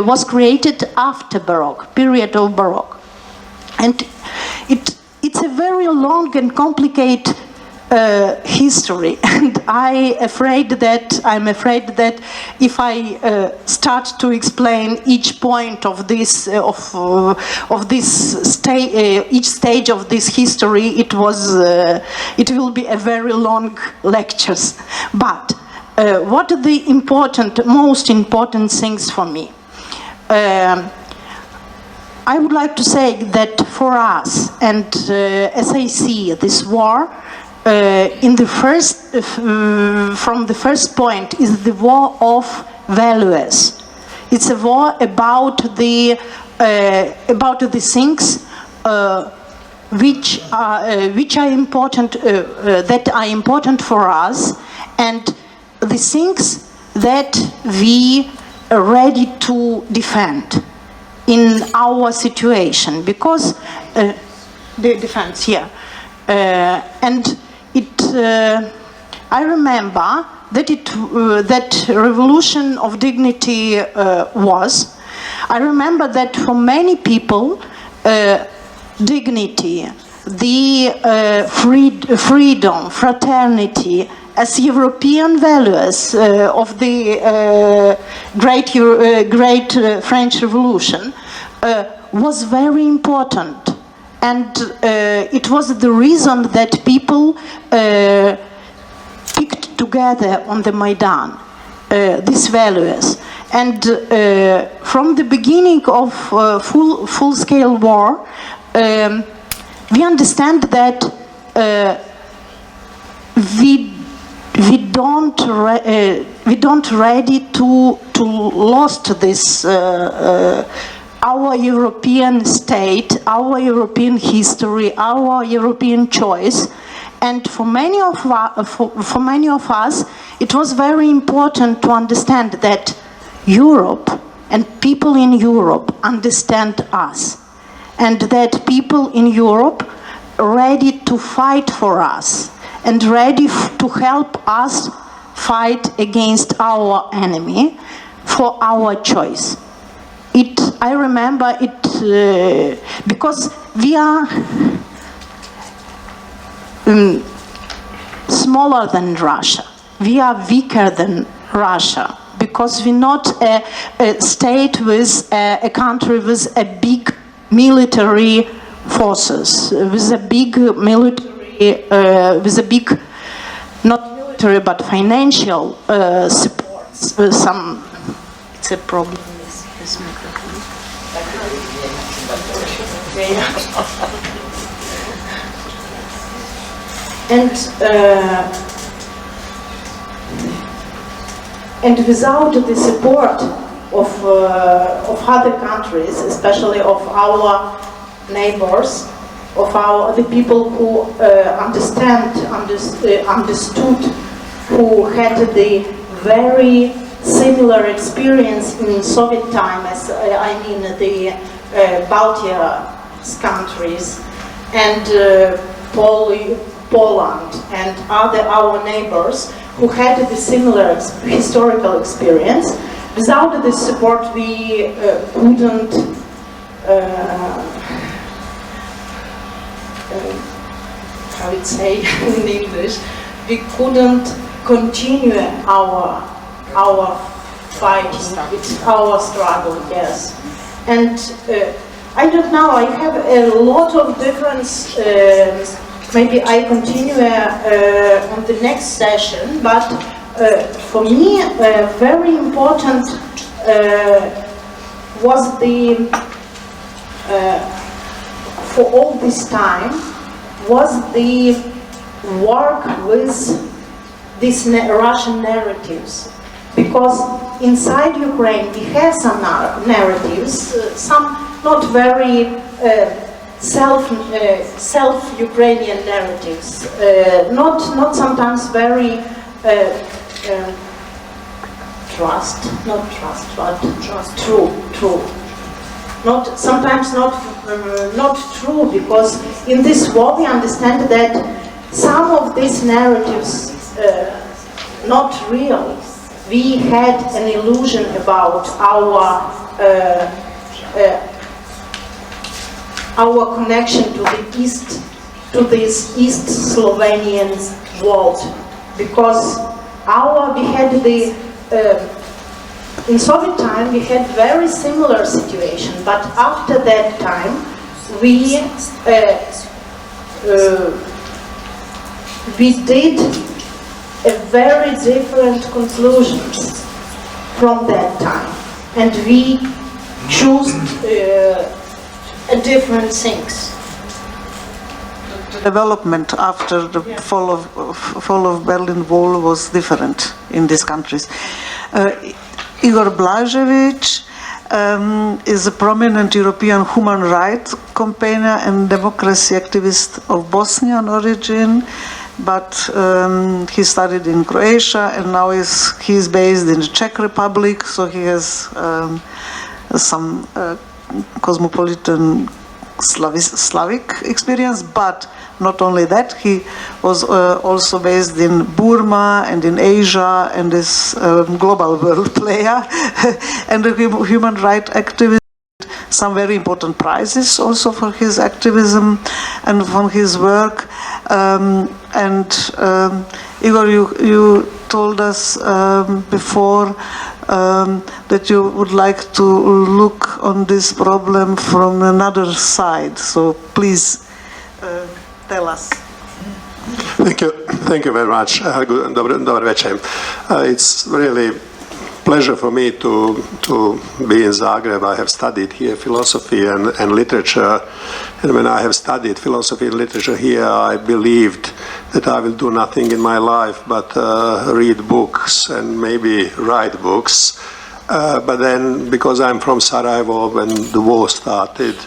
was created after Baroque, period of Baroque, and it's a very long and complicated history. And I'm afraid that if I start to explain each point of this each stage of this history, it will be a very long lectures. But what are the most important things for me? I would like to say that for us, and as I see this war, from the first point, is the war of values. It's a war about the things which are important, that are important for us, and the things that we are ready to defend in our situation, because the defense here, and I remember that that revolution of dignity was. I remember that for many people, dignity, the freedom, fraternity, as European values of the great French Revolution was very important. And it was the reason that people picked together on the Maidan these values. And from the beginning of full-scale war, we understand that we don't ready to lost this our European state, our European history, our European choice. And for many of us, it was very important to understand that Europe and people in Europe understand us, and that people in Europe are ready to fight for us and ready to help us fight against our enemy for our choice. I remember it because we are smaller than Russia. We are weaker than Russia because we're not a state with a country with a big military forces, with a big military, with a big, not military but financial support. It's a problem. This microphone. And without the support of other countries, especially of our neighbors, of the people who understood, who had the very similar experience in Soviet time, as I mean the Baltic countries and Poland and our neighbors who had the similar historical experience. Without this support, we couldn't how would say in English, we couldn't continue our fighting, our struggle, yes. And I don't know, I have a lot of different, maybe I continue on the next session, but for me, very important was the, for all this time, was the work with these Russian narratives. Because inside Ukraine we have some narratives, some not very self-Ukrainian narratives, not sometimes very true. sometimes not true, because in this war we understand that some of these narratives not real. We had an illusion about our connection to the East, to this East Slovenian world, because we had in Soviet time we had very similar situation, but after that time we did a very different conclusions from that time, and we chose different things. Development after the fall of Berlin Wall was different in these countries. Igor Blažević is a prominent European human rights campaigner and democracy activist of Bosnian origin, but he studied in Croatia and now he's based in the Czech Republic, so he has some cosmopolitan Slavic experience, but not only that, he was also based in Burma and in Asia and is a global world player and a human rights activist. Some very important prizes also for his activism and for his work. Igor, you told us before that you would like to look on this problem from another side. So please tell us. Thank you very much. Dobar večer. It's really pleasure for me to be in Zagreb. I have studied here philosophy and literature, and when I have studied philosophy and literature here, I believed that I will do nothing in my life but read books and maybe write books. But then, because I'm from Sarajevo, when the war started,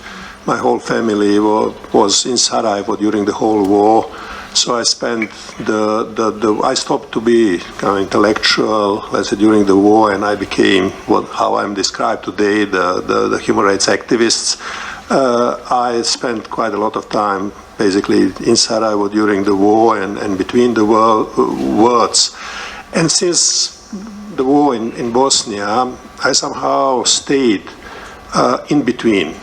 my whole family was in Sarajevo during the whole war. So I spent I stopped to be kind of intellectual, let's say, during the war, and I became how I'm described today, the human rights activists. I spent quite a lot of time basically in Sarajevo during the war and between the wars. And since the war in Bosnia, I somehow stayed in between.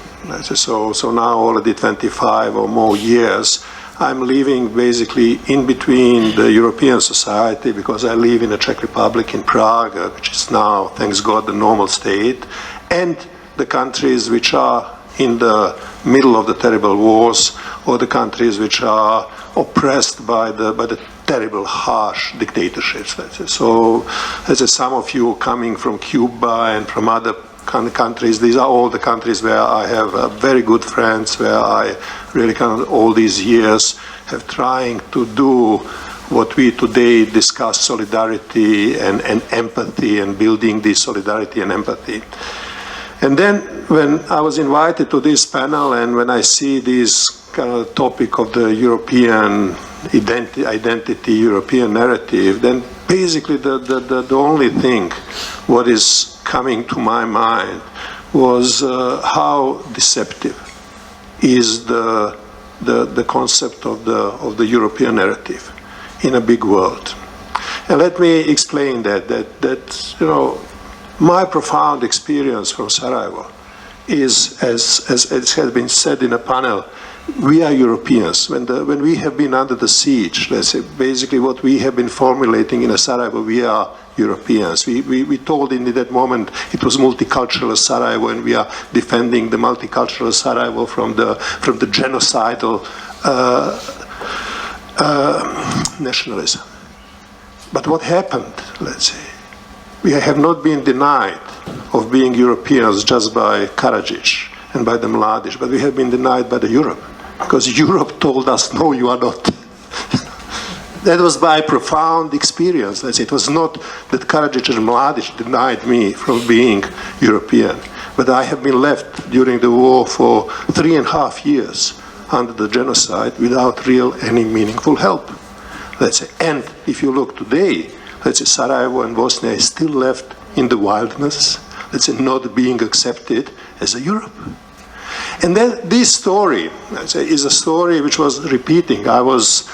So now already 25 or more years, I'm living basically in between the European society, because I live in the Czech Republic in Prague, which is now, thanks God, the normal state, and the countries which are in the middle of the terrible wars, or the countries which are oppressed by the terrible, harsh dictatorships. So, as some of you coming from Cuba and from other countries, these are all the countries where I have very good friends, where I really all these years have trying to do what we today discuss, solidarity and empathy, and building this solidarity and empathy. And then when I was invited to this panel, and when I see this kind of topic of the European identity, European narrative, then basically the only thing what is coming to my mind was how deceptive is the concept of the European narrative in a big world. And let me explain that you know, my profound experience from Sarajevo is, as has been said in a panel, we are Europeans. When we have been under the siege, let's say, basically what we have been formulating in Sarajevo, we are Europeans. We told in that moment it was multicultural Sarajevo, and we are defending the multicultural Sarajevo from the genocidal nationalism. But what happened, let's say, we have not been denied of being Europeans just by Karadzic and by the Mladic, but we have been denied by the Europe, because Europe told us, no, you are not. That was my profound experience. Let's say, it was not that Karadzic and Mladic denied me from being European, but I have been left during the war for 3.5 years under the genocide without any meaningful help. Let's say, and if you look today, let's say Sarajevo and Bosnia is still left in the wilderness, let's say, not being accepted as a Europe. And then this story, I'd say, is a story which was repeating. I was,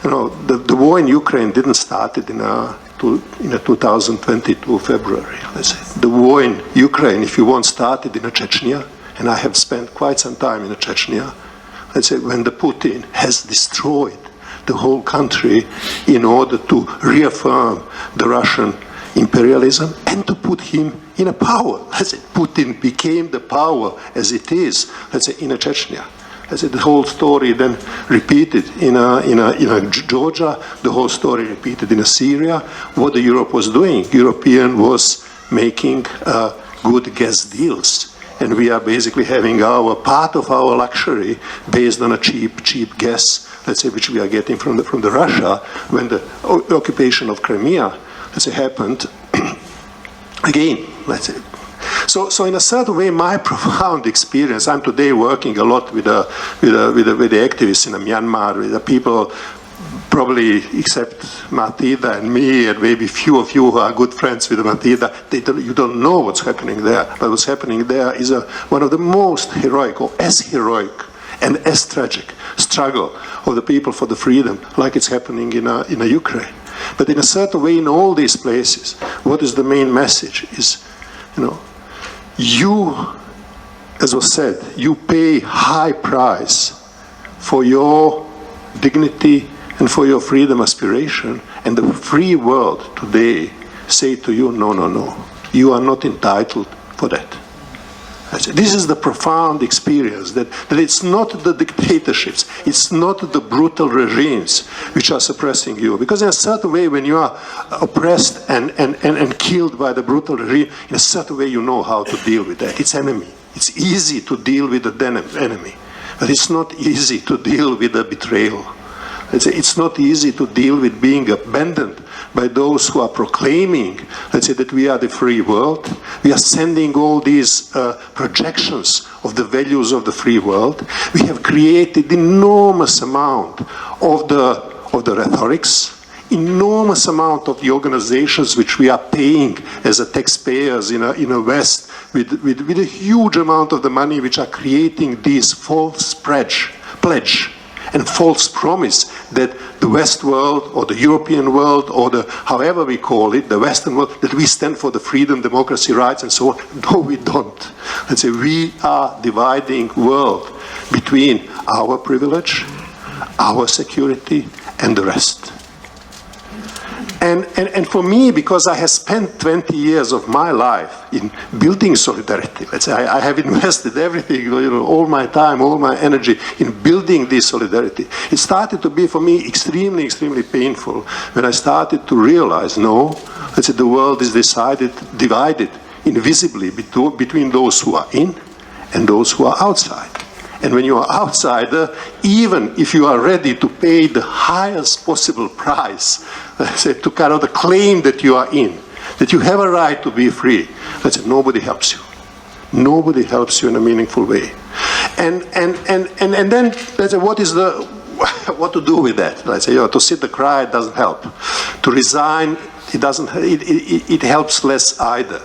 the war in Ukraine didn't start in 2022 February, let's say. The war in Ukraine, if you want, started in Chechnya, and I have spent quite some time in Chechnya, let's say, when the Putin has destroyed the whole country in order to reaffirm the Russian imperialism and to put him in a power. Let's say Putin became the power as it is, let's say, in Chechnya. Let's say the whole story then repeated in Georgia, the whole story repeated in Syria. What the Europe was doing, European was making good gas deals. And we are basically having our part of our luxury based on a cheap gas, let's say, which we are getting from the Russia when the occupation of Crimea, let's say, happened again, let's say. So in a certain way, my profound experience, I'm today working a lot with the activists in Myanmar, with the people, probably except Matida and me, and maybe few of you who are good friends with Matida, you don't know what's happening there. But what's happening there is one of the most heroic, or as heroic and as tragic struggle of the people for the freedom, like it's happening in Ukraine. But in a certain way, in all these places, what is the main message is, you, as was said, you pay high price for your dignity and for your freedom aspiration, and the free world today say to you, no, you are not entitled for that. This is the profound experience, that it's not the dictatorships, it's not the brutal regimes which are suppressing you. Because in a certain way, when you are oppressed and killed by the brutal regime, in a certain way you know how to deal with that. It's enemy. It's easy to deal with the enemy, but it's not easy to deal with the betrayal. It's not easy to deal with being abandoned by those who are proclaiming, let's say, that we are the free world. We are sending all these projections of the values of the free world. We have created enormous amount of the rhetorics, enormous amount of the organizations which we are paying as a taxpayers in a West with a huge amount of the money which are creating this false pledge and false promise that the West world or the European world or the, however we call it, the Western world, that we stand for the freedom, democracy, rights and so on. No, we don't. Let's say we are dividing world between our privilege, our security and the rest. And for me, because I have spent 20 years of my life in building solidarity, let's say I have invested everything, all my time, all my energy in building this solidarity. It started to be for me extremely, extremely painful when I started to realize, no, let's say the world is divided invisibly between those who are in and those who are outside. And when you are outsider, even if you are ready to pay the highest possible price, let's say, to kind of the claim that you are in, that you have a right to be free, let's say, nobody helps you. Nobody helps you in a meaningful way. And then, let's say, what to do with that? Let's say, to sit and cry, it doesn't help. To resign, it helps less either.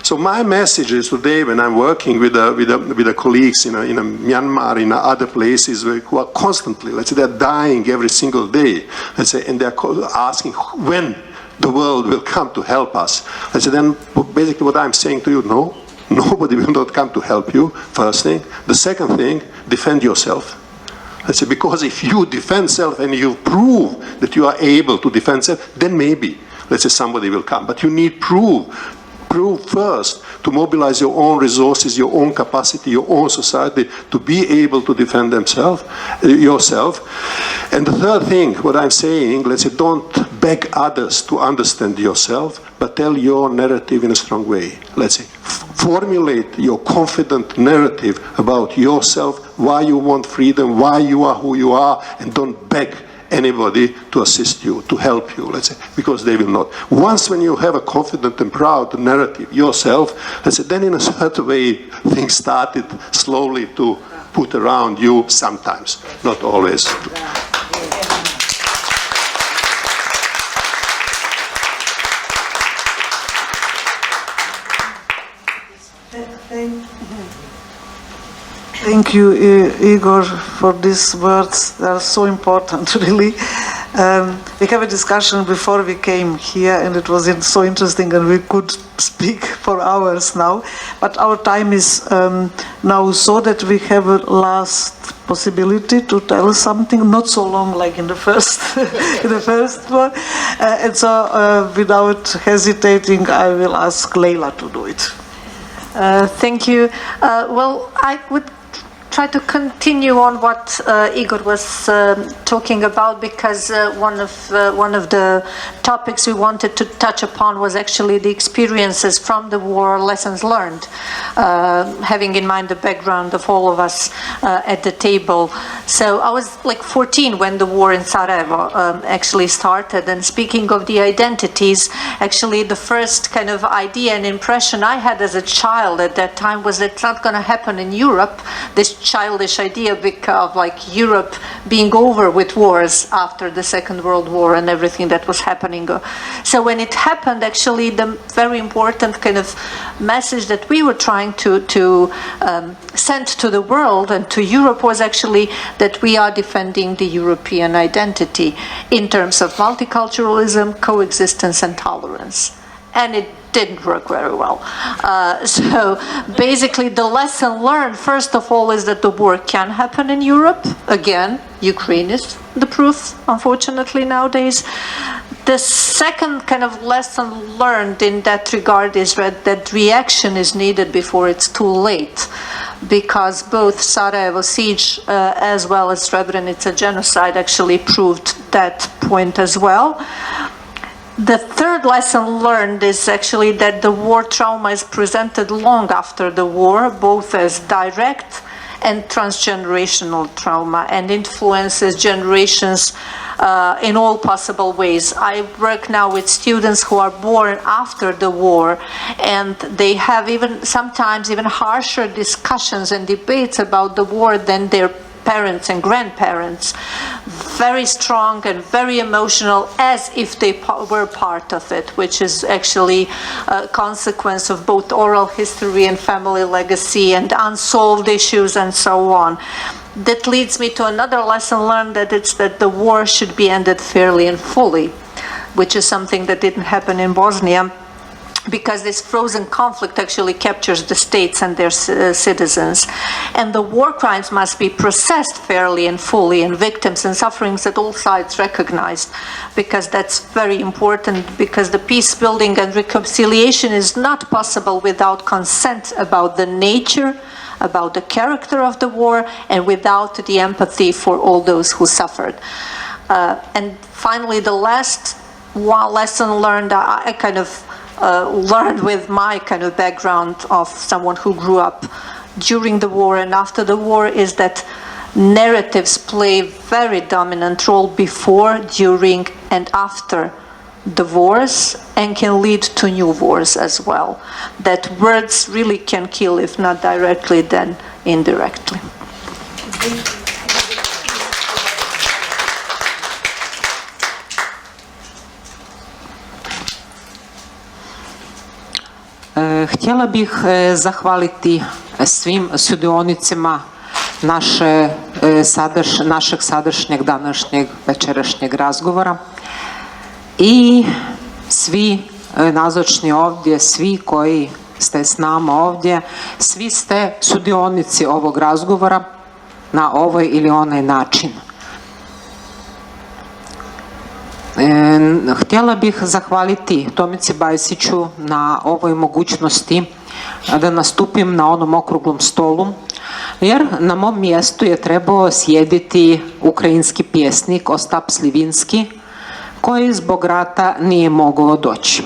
So my message is today, when I'm working with the colleagues in Myanmar, in other places who are constantly, let's say, they're dying every single day, let's say, and they're asking when the world will come to help us. Let's say, then basically what I'm saying to you, no, nobody will not come to help you, first thing. The second thing, defend yourself. Let's say, because if you defend self and you prove that you are able to defend self, then maybe, let's say, somebody will come. But you need proof first to mobilize your own resources, your own capacity, your own society to be able to defend yourself. And the third thing, what I'm saying, let's say, don't beg others to understand yourself, but tell your narrative in a strong way. Let's say, formulate your confident narrative about yourself, why you want freedom, why you are who you are, and don't beg anybody to assist you, to help you, let's say, because they will not. Once when you have a confident and proud narrative yourself, let's say, then in a certain way things started slowly to put around you sometimes, not always. Thank you, Igor, for these words. They are so important, really. We have a discussion before we came here, and it was so interesting, and we could speak for hours now. But our time is now so that we have a last possibility to tell something, not so long like in the first, in the first one. And so, without hesitating, I will ask Leila to do it. Thank you. Well, I would try to continue on what Igor was talking about, because one of the topics we wanted to touch upon was actually the experiences from the war, lessons learned, having in mind the background of all of us at the table. So I was like 14 when the war in Sarajevo actually started, and speaking of the identities, actually the first kind of idea and impression I had as a child at that time was that it's not going to happen in Europe, this childish idea of like Europe being over with wars after the Second World War and everything that was happening. So when it happened, actually the very important kind of message that we were trying to send to the world and to Europe was actually that we are defending the European identity in terms of multiculturalism, coexistence and tolerance. And it didn't work very well. So basically the lesson learned, first of all, is that the war can happen in Europe. Again, Ukraine is the proof, unfortunately, nowadays. The second kind of lesson learned in that regard is that reaction is needed before it's too late, because both Sarajevo siege as well as Srebrenica genocide actually proved that point as well. The third lesson learned is actually that the war trauma is presented long after the war, both as direct and transgenerational trauma, and influences generations in all possible ways. I work now with students who are born after the war, and they have sometimes even harsher discussions and debates about the war than their parents and grandparents. Very strong and very emotional, as if they were part of it, which is actually a consequence of both oral history and family legacy and unsolved issues and so on. That leads me to another lesson learned, that it's that the war should be ended fairly and fully, which is something that didn't happen in Bosnia, because this frozen conflict actually captures the states and their citizens. And the war crimes must be processed fairly and fully, and victims and sufferings at all sides recognized, because that's very important, because the peace building and reconciliation is not possible without consent about the nature, about the character of the war, and without the empathy for all those who suffered. And finally, the last lesson learned, I kind of learned with my kind of background of someone who grew up during the war and after the war, is that narratives play a very dominant role before, during and after the wars, and can lead to new wars as well. That words really can kill, if not directly, then indirectly. Htjela bih zahvaliti svim sudionicima našeg sadašnjeg, današnjeg, večerašnjeg razgovora i svi nazočni ovdje, svi koji ste s nama ovdje, svi ste sudionici ovog razgovora na ovaj ili onaj način. Htjela bih zahvaliti Tomici Bajsiću na ovoj mogućnosti da nastupim na onom okruglom stolu, jer na mom mjestu je trebao sjediti ukrajinski pjesnik Ostap Slivinski, koji zbog rata nije mogao doći.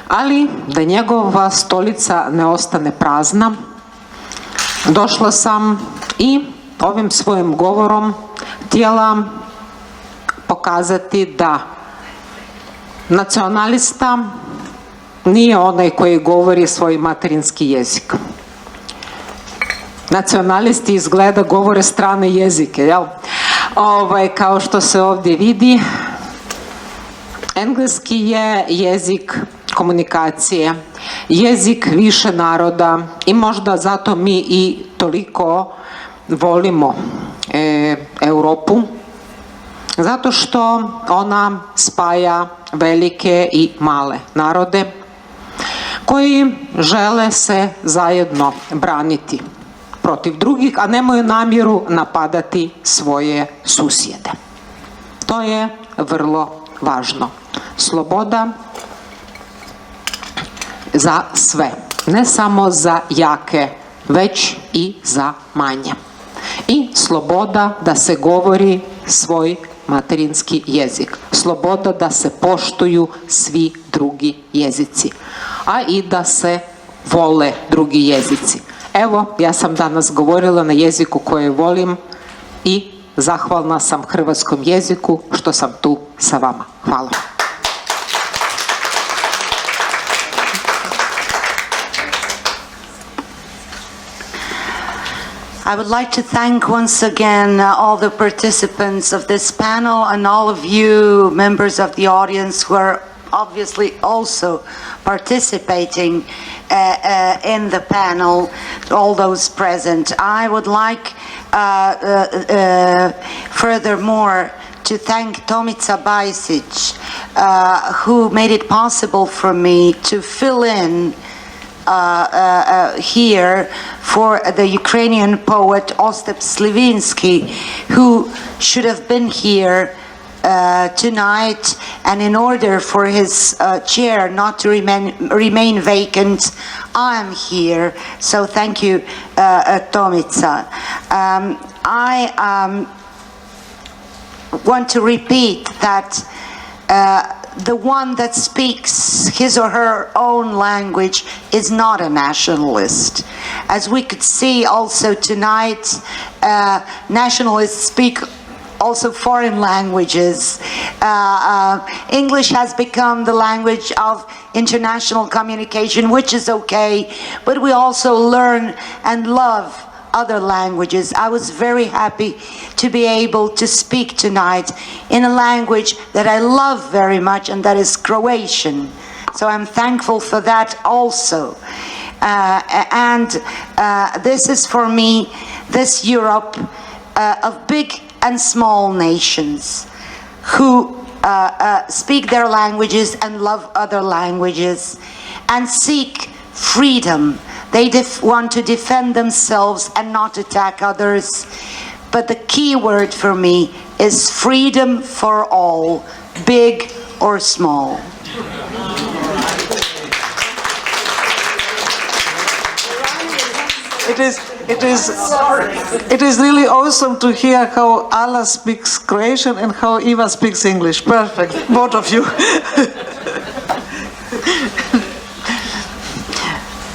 Ali da njegova stolica ne ostane prazna, došla sam i ovim svojim govorom htjela pokazati da nacionalista nije onaj koji govori svoj materinski jezik. Nacionalisti izgleda govore strane jezike, jel? Kao što se ovdje vidi, engleski je jezik komunikacije, jezik više naroda i možda zato mi i toliko volimo Europu? Zato što ona spaja velike i male narode koji žele se zajedno braniti protiv drugih, a nemaju namjeru napadati svoje susjede. To je vrlo važno. Sloboda za sve, ne samo za jake, već i za manje. I sloboda da se govori svoj materinski jezik. Sloboda da se poštuju svi drugi jezici, a i da se vole drugi jezici. Evo, ja sam danas govorila na jeziku koji volim i zahvalna sam hrvatskom jeziku što sam tu sa vama. Hvala. I would like to thank once again all the participants of this panel and all of you members of the audience who are obviously also participating in the panel, all those present. I would like furthermore to thank Tomica Bajsic, who made it possible for me to fill in here for the Ukrainian poet Ostap Slivinsky, who should have been here tonight, and in order for his chair not to remain vacant, I am here. So thank you, Tomica. I want to repeat that the one that speaks his or her own language is not a nationalist. As we could see also tonight, nationalists speak also foreign languages. English has become the language of international communication, which is okay, but we also learn and love other languages. I was very happy to be able to speak tonight in a language that I love very much, and that is Croatian. So I'm thankful for that also. This is for me, this Europe of big and small nations who speak their languages and love other languages and seek freedom. They want to defend themselves and not attack others. But the key word for me is freedom for all, big or small. It is really awesome to hear how Ala speaks Croatian and how Eva speaks English. Perfect, both of you.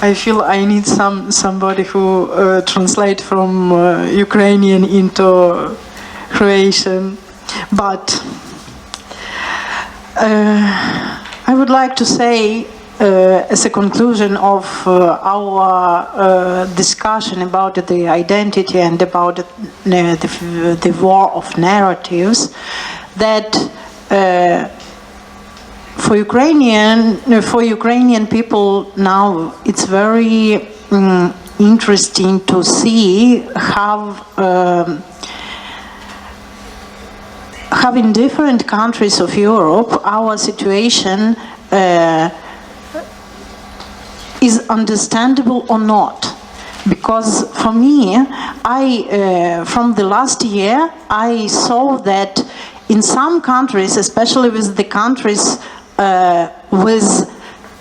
I feel I need somebody who translate from Ukrainian into Croatian, but I would like to say as a conclusion of our discussion about the identity and about the war of narratives, that for Ukrainian people now, it's very interesting to see how in different countries of Europe our situation is understandable or not. Because for me, from the last year, I saw that in some countries, especially with the countries with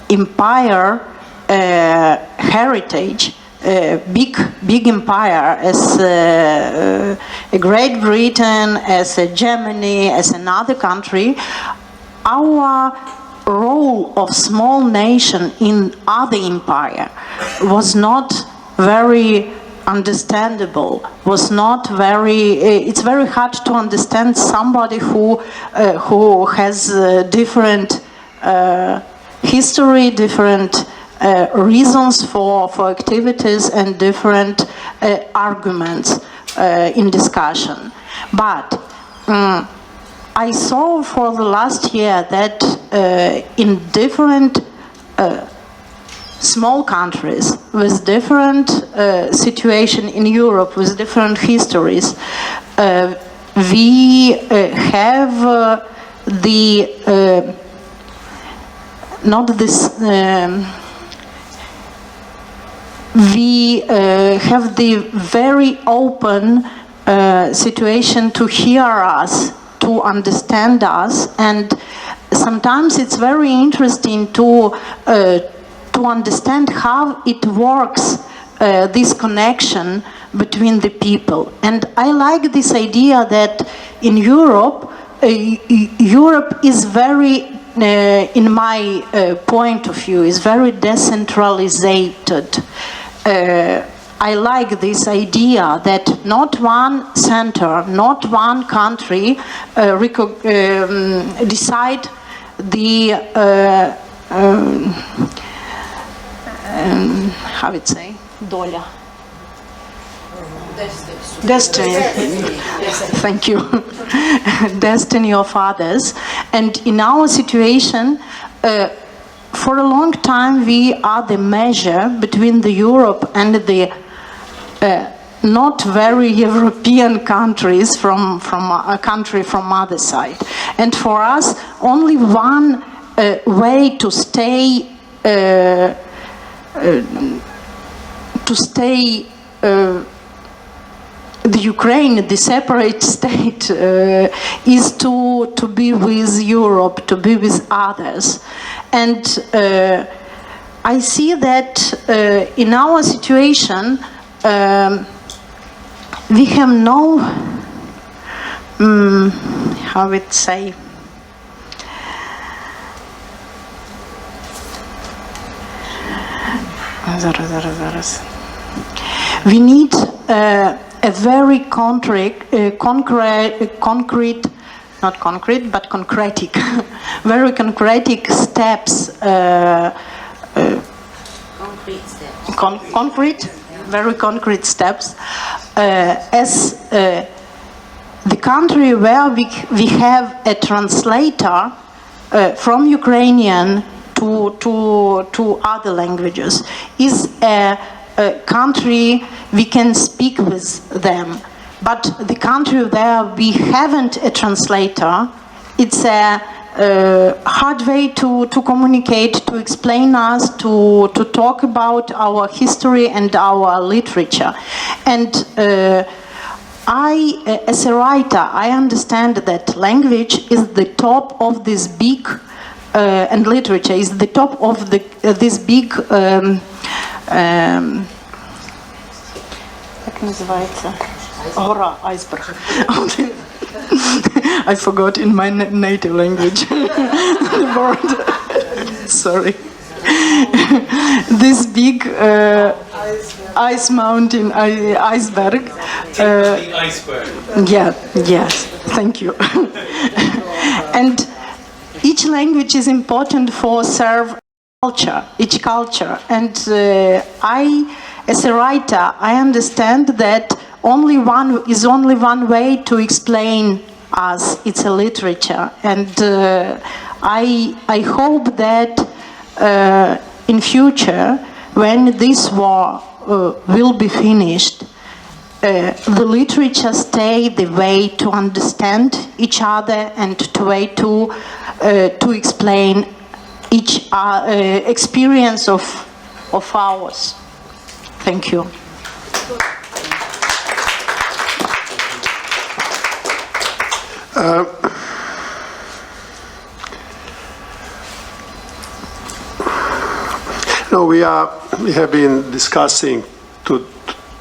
empire heritage, big empire, as a Great Britain, as a Germany, as another country, our role of small nation in other empire was not very understandable, was not very, it's very hard to understand somebody who has different history, different reasons for activities and different arguments in discussion. But I saw for the last year that in different small countries with different situation in Europe, with different histories. We have the not this. We have the very open situation to hear us, to understand us, and sometimes it's very interesting to understand how it works, this connection between the people. And I like this idea that in Europe, Europe is very, in my point of view, is very decentralized. I like this idea that not one center, not one country decide the how would say, doля. Destiny. Thank you. Destiny of others. And in our situation, for a long time we are the measure between the Europe and the not very European countries from a country from other side. And for us, only one way to stay the Ukraine, the separate state, is to be with Europe, to be with others. And I see that in our situation, we have no, how would say, we need a very concrete, not concrete, but concretic, very concretic steps. Concrete steps. Concrete, very concrete steps, as the country where we have a translator from Ukrainian to other languages is a country we can speak with them. But the country where we haven't a translator, it's a hard way to communicate, to explain us, to talk about our history and our literature. And as a writer, I understand that language is the top of this big, and literature is the top of this big, как называется? Гора, iceberg. I forgot in my native language the word. Sorry. This big ice mountain, iceberg. Iceberg. Yeah, yes, thank you. And each language is important for serve culture, each culture. And I, as a writer, I understand that only one way to explain us. It's a literature, and I hope that in future, when this war will be finished, the literature stay the way to understand each other and the way to explain each experience of ours. Thank you. No, we have been discussing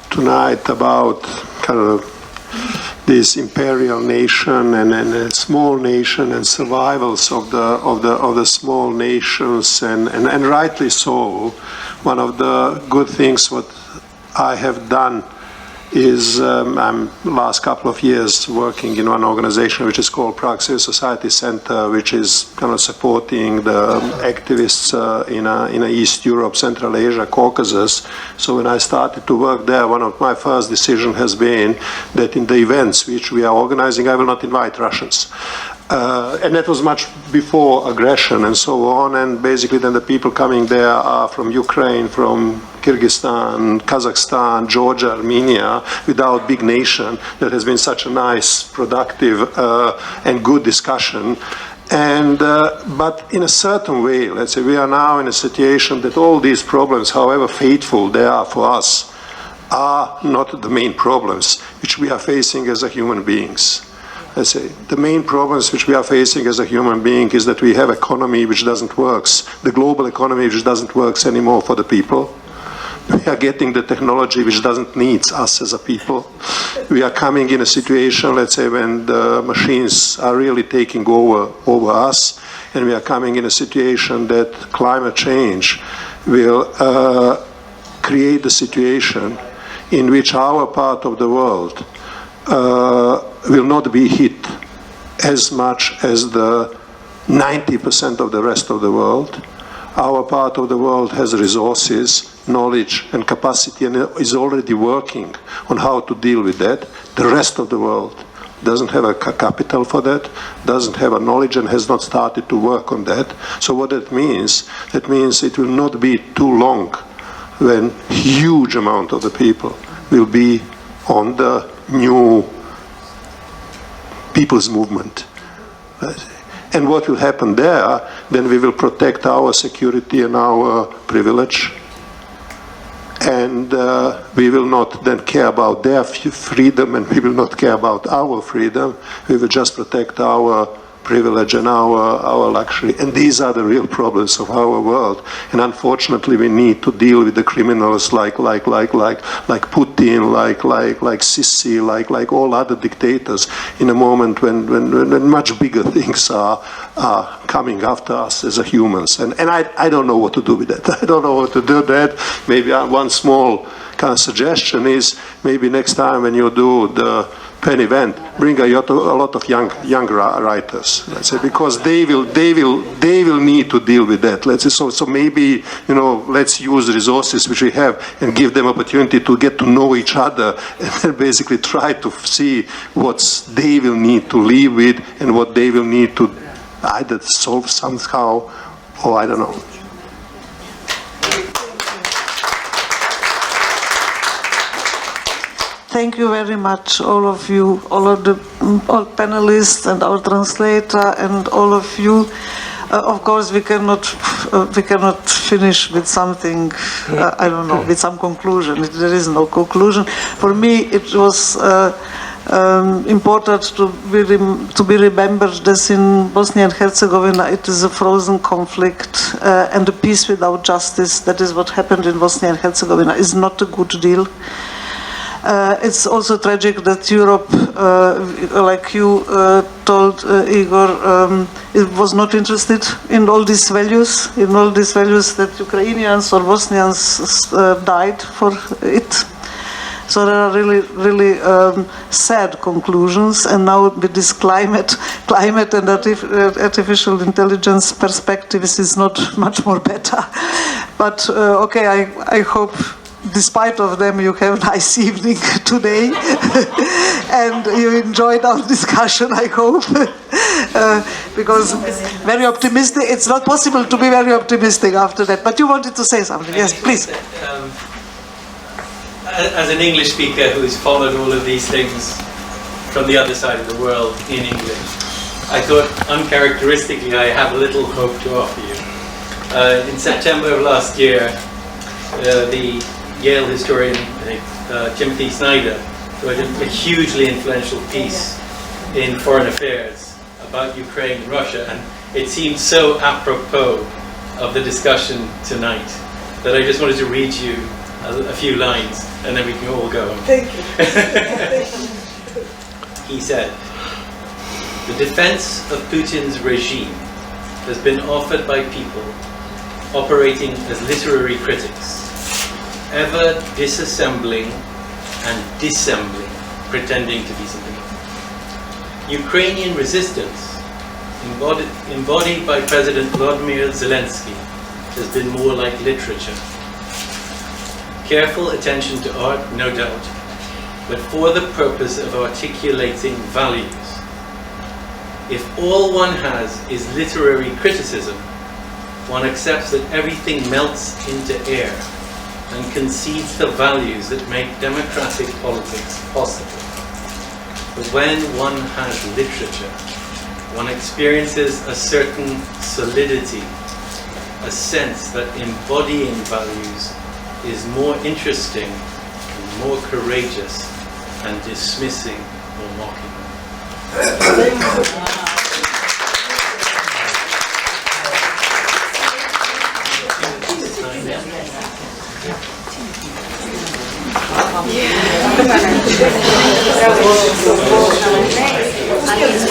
tonight about kind of this imperial nation and a small nation and survivals of the small nations, and rightly so. One of the good things what I have done is I'm last couple of years working in one organization which is called Prague Civil Society Center, which is kind of supporting the activists in East Europe, Central Asia, Caucasus. So when I started to work there, one of my first decisions has been that in the events which we are organizing, I will not invite Russians. And that was much before aggression and so on, and basically then the people coming there are from Ukraine, from Kyrgyzstan, Kazakhstan, Georgia, Armenia, without big nation. That has been such a nice, productive and good discussion. And, but in a certain way, let's say we are now in a situation that all these problems, however fateful they are for us, are not the main problems which we are facing as a human beings. Let's say the main problems which we are facing as a human being is that we have economy which doesn't work, the global economy which doesn't work anymore for the people. We are getting the technology which doesn't need us as a people. We are coming in a situation, let's say, when the machines are really taking over us, and we are coming in a situation that climate change will create a situation in which our part of the world will not be hit as much as the 90% of the rest of the world. Our part of the world has resources, knowledge and capacity, and is already working on how to deal with that. The rest of the world doesn't have a capital for that, doesn't have a knowledge, and has not started to work on that. So what that means it will not be too long when huge amount of the people will be on the new people's movement. And what will happen there, then we will protect our security and our privilege. And we will not then care about their freedom, and we will not care about our freedom. We will just protect our privilege and our luxury. And these are the real problems of our world. And unfortunately, we need to deal with the criminals like Putin, like Sisi, like all other dictators in a moment when much bigger things are coming after us as a humans. And I don't know what to do with that. I don't know what to do with that. Maybe one small kind of suggestion is maybe next time when you do the Penn event, bring a lot of young writers, let's say, because they will need to deal with that. Let's say, so maybe, you know, let's use the resources which we have and give them opportunity to get to know each other, and then basically try to see what they will need to live with and what they will need to either solve somehow, or I don't know. Thank you very much, all of you, all panelists and our translator and all of you. Of course, we cannot finish with something, I don't know, with some conclusion. There is no conclusion. For me, it was important to be remembered that in Bosnia and Herzegovina it is a frozen conflict, and a peace without justice. That is what happened in Bosnia and Herzegovina. Is not a good deal. It's also tragic that Europe, like you told Igor, it was not interested in all these values, that Ukrainians or Bosnians died for it. So there are really sad conclusions, and now with this climate and artificial intelligence perspectives is not much more better. But okay, I hope, despite of them, you have a nice evening today and you enjoyed our discussion, I hope, because very optimistic. It's not possible to be very optimistic after that, but you wanted to say something. Yes, please. As an English speaker who has followed all of these things from the other side of the world in English, I thought uncharacteristically I have a little hope to offer you. In September of last year, the Yale historian Timothy Snyder wrote a hugely influential piece in Foreign Affairs about Ukraine and Russia, and it seemed so apropos of the discussion tonight that I just wanted to read you a few lines, and then we can all go. Thank you. He said, "The defense of Putin's regime has been offered by people operating as literary critics, ever disassembling and dissembling, pretending to be something else. Ukrainian resistance, embodied by President Volodymyr Zelensky, has been more like literature. Careful attention to art, no doubt, but for the purpose of articulating values. If all one has is literary criticism, one accepts that everything melts into air and concedes the values that make democratic politics possible. But when one has literature, one experiences a certain solidity, a sense that embodying values is more interesting and more courageous than dismissing or mocking them.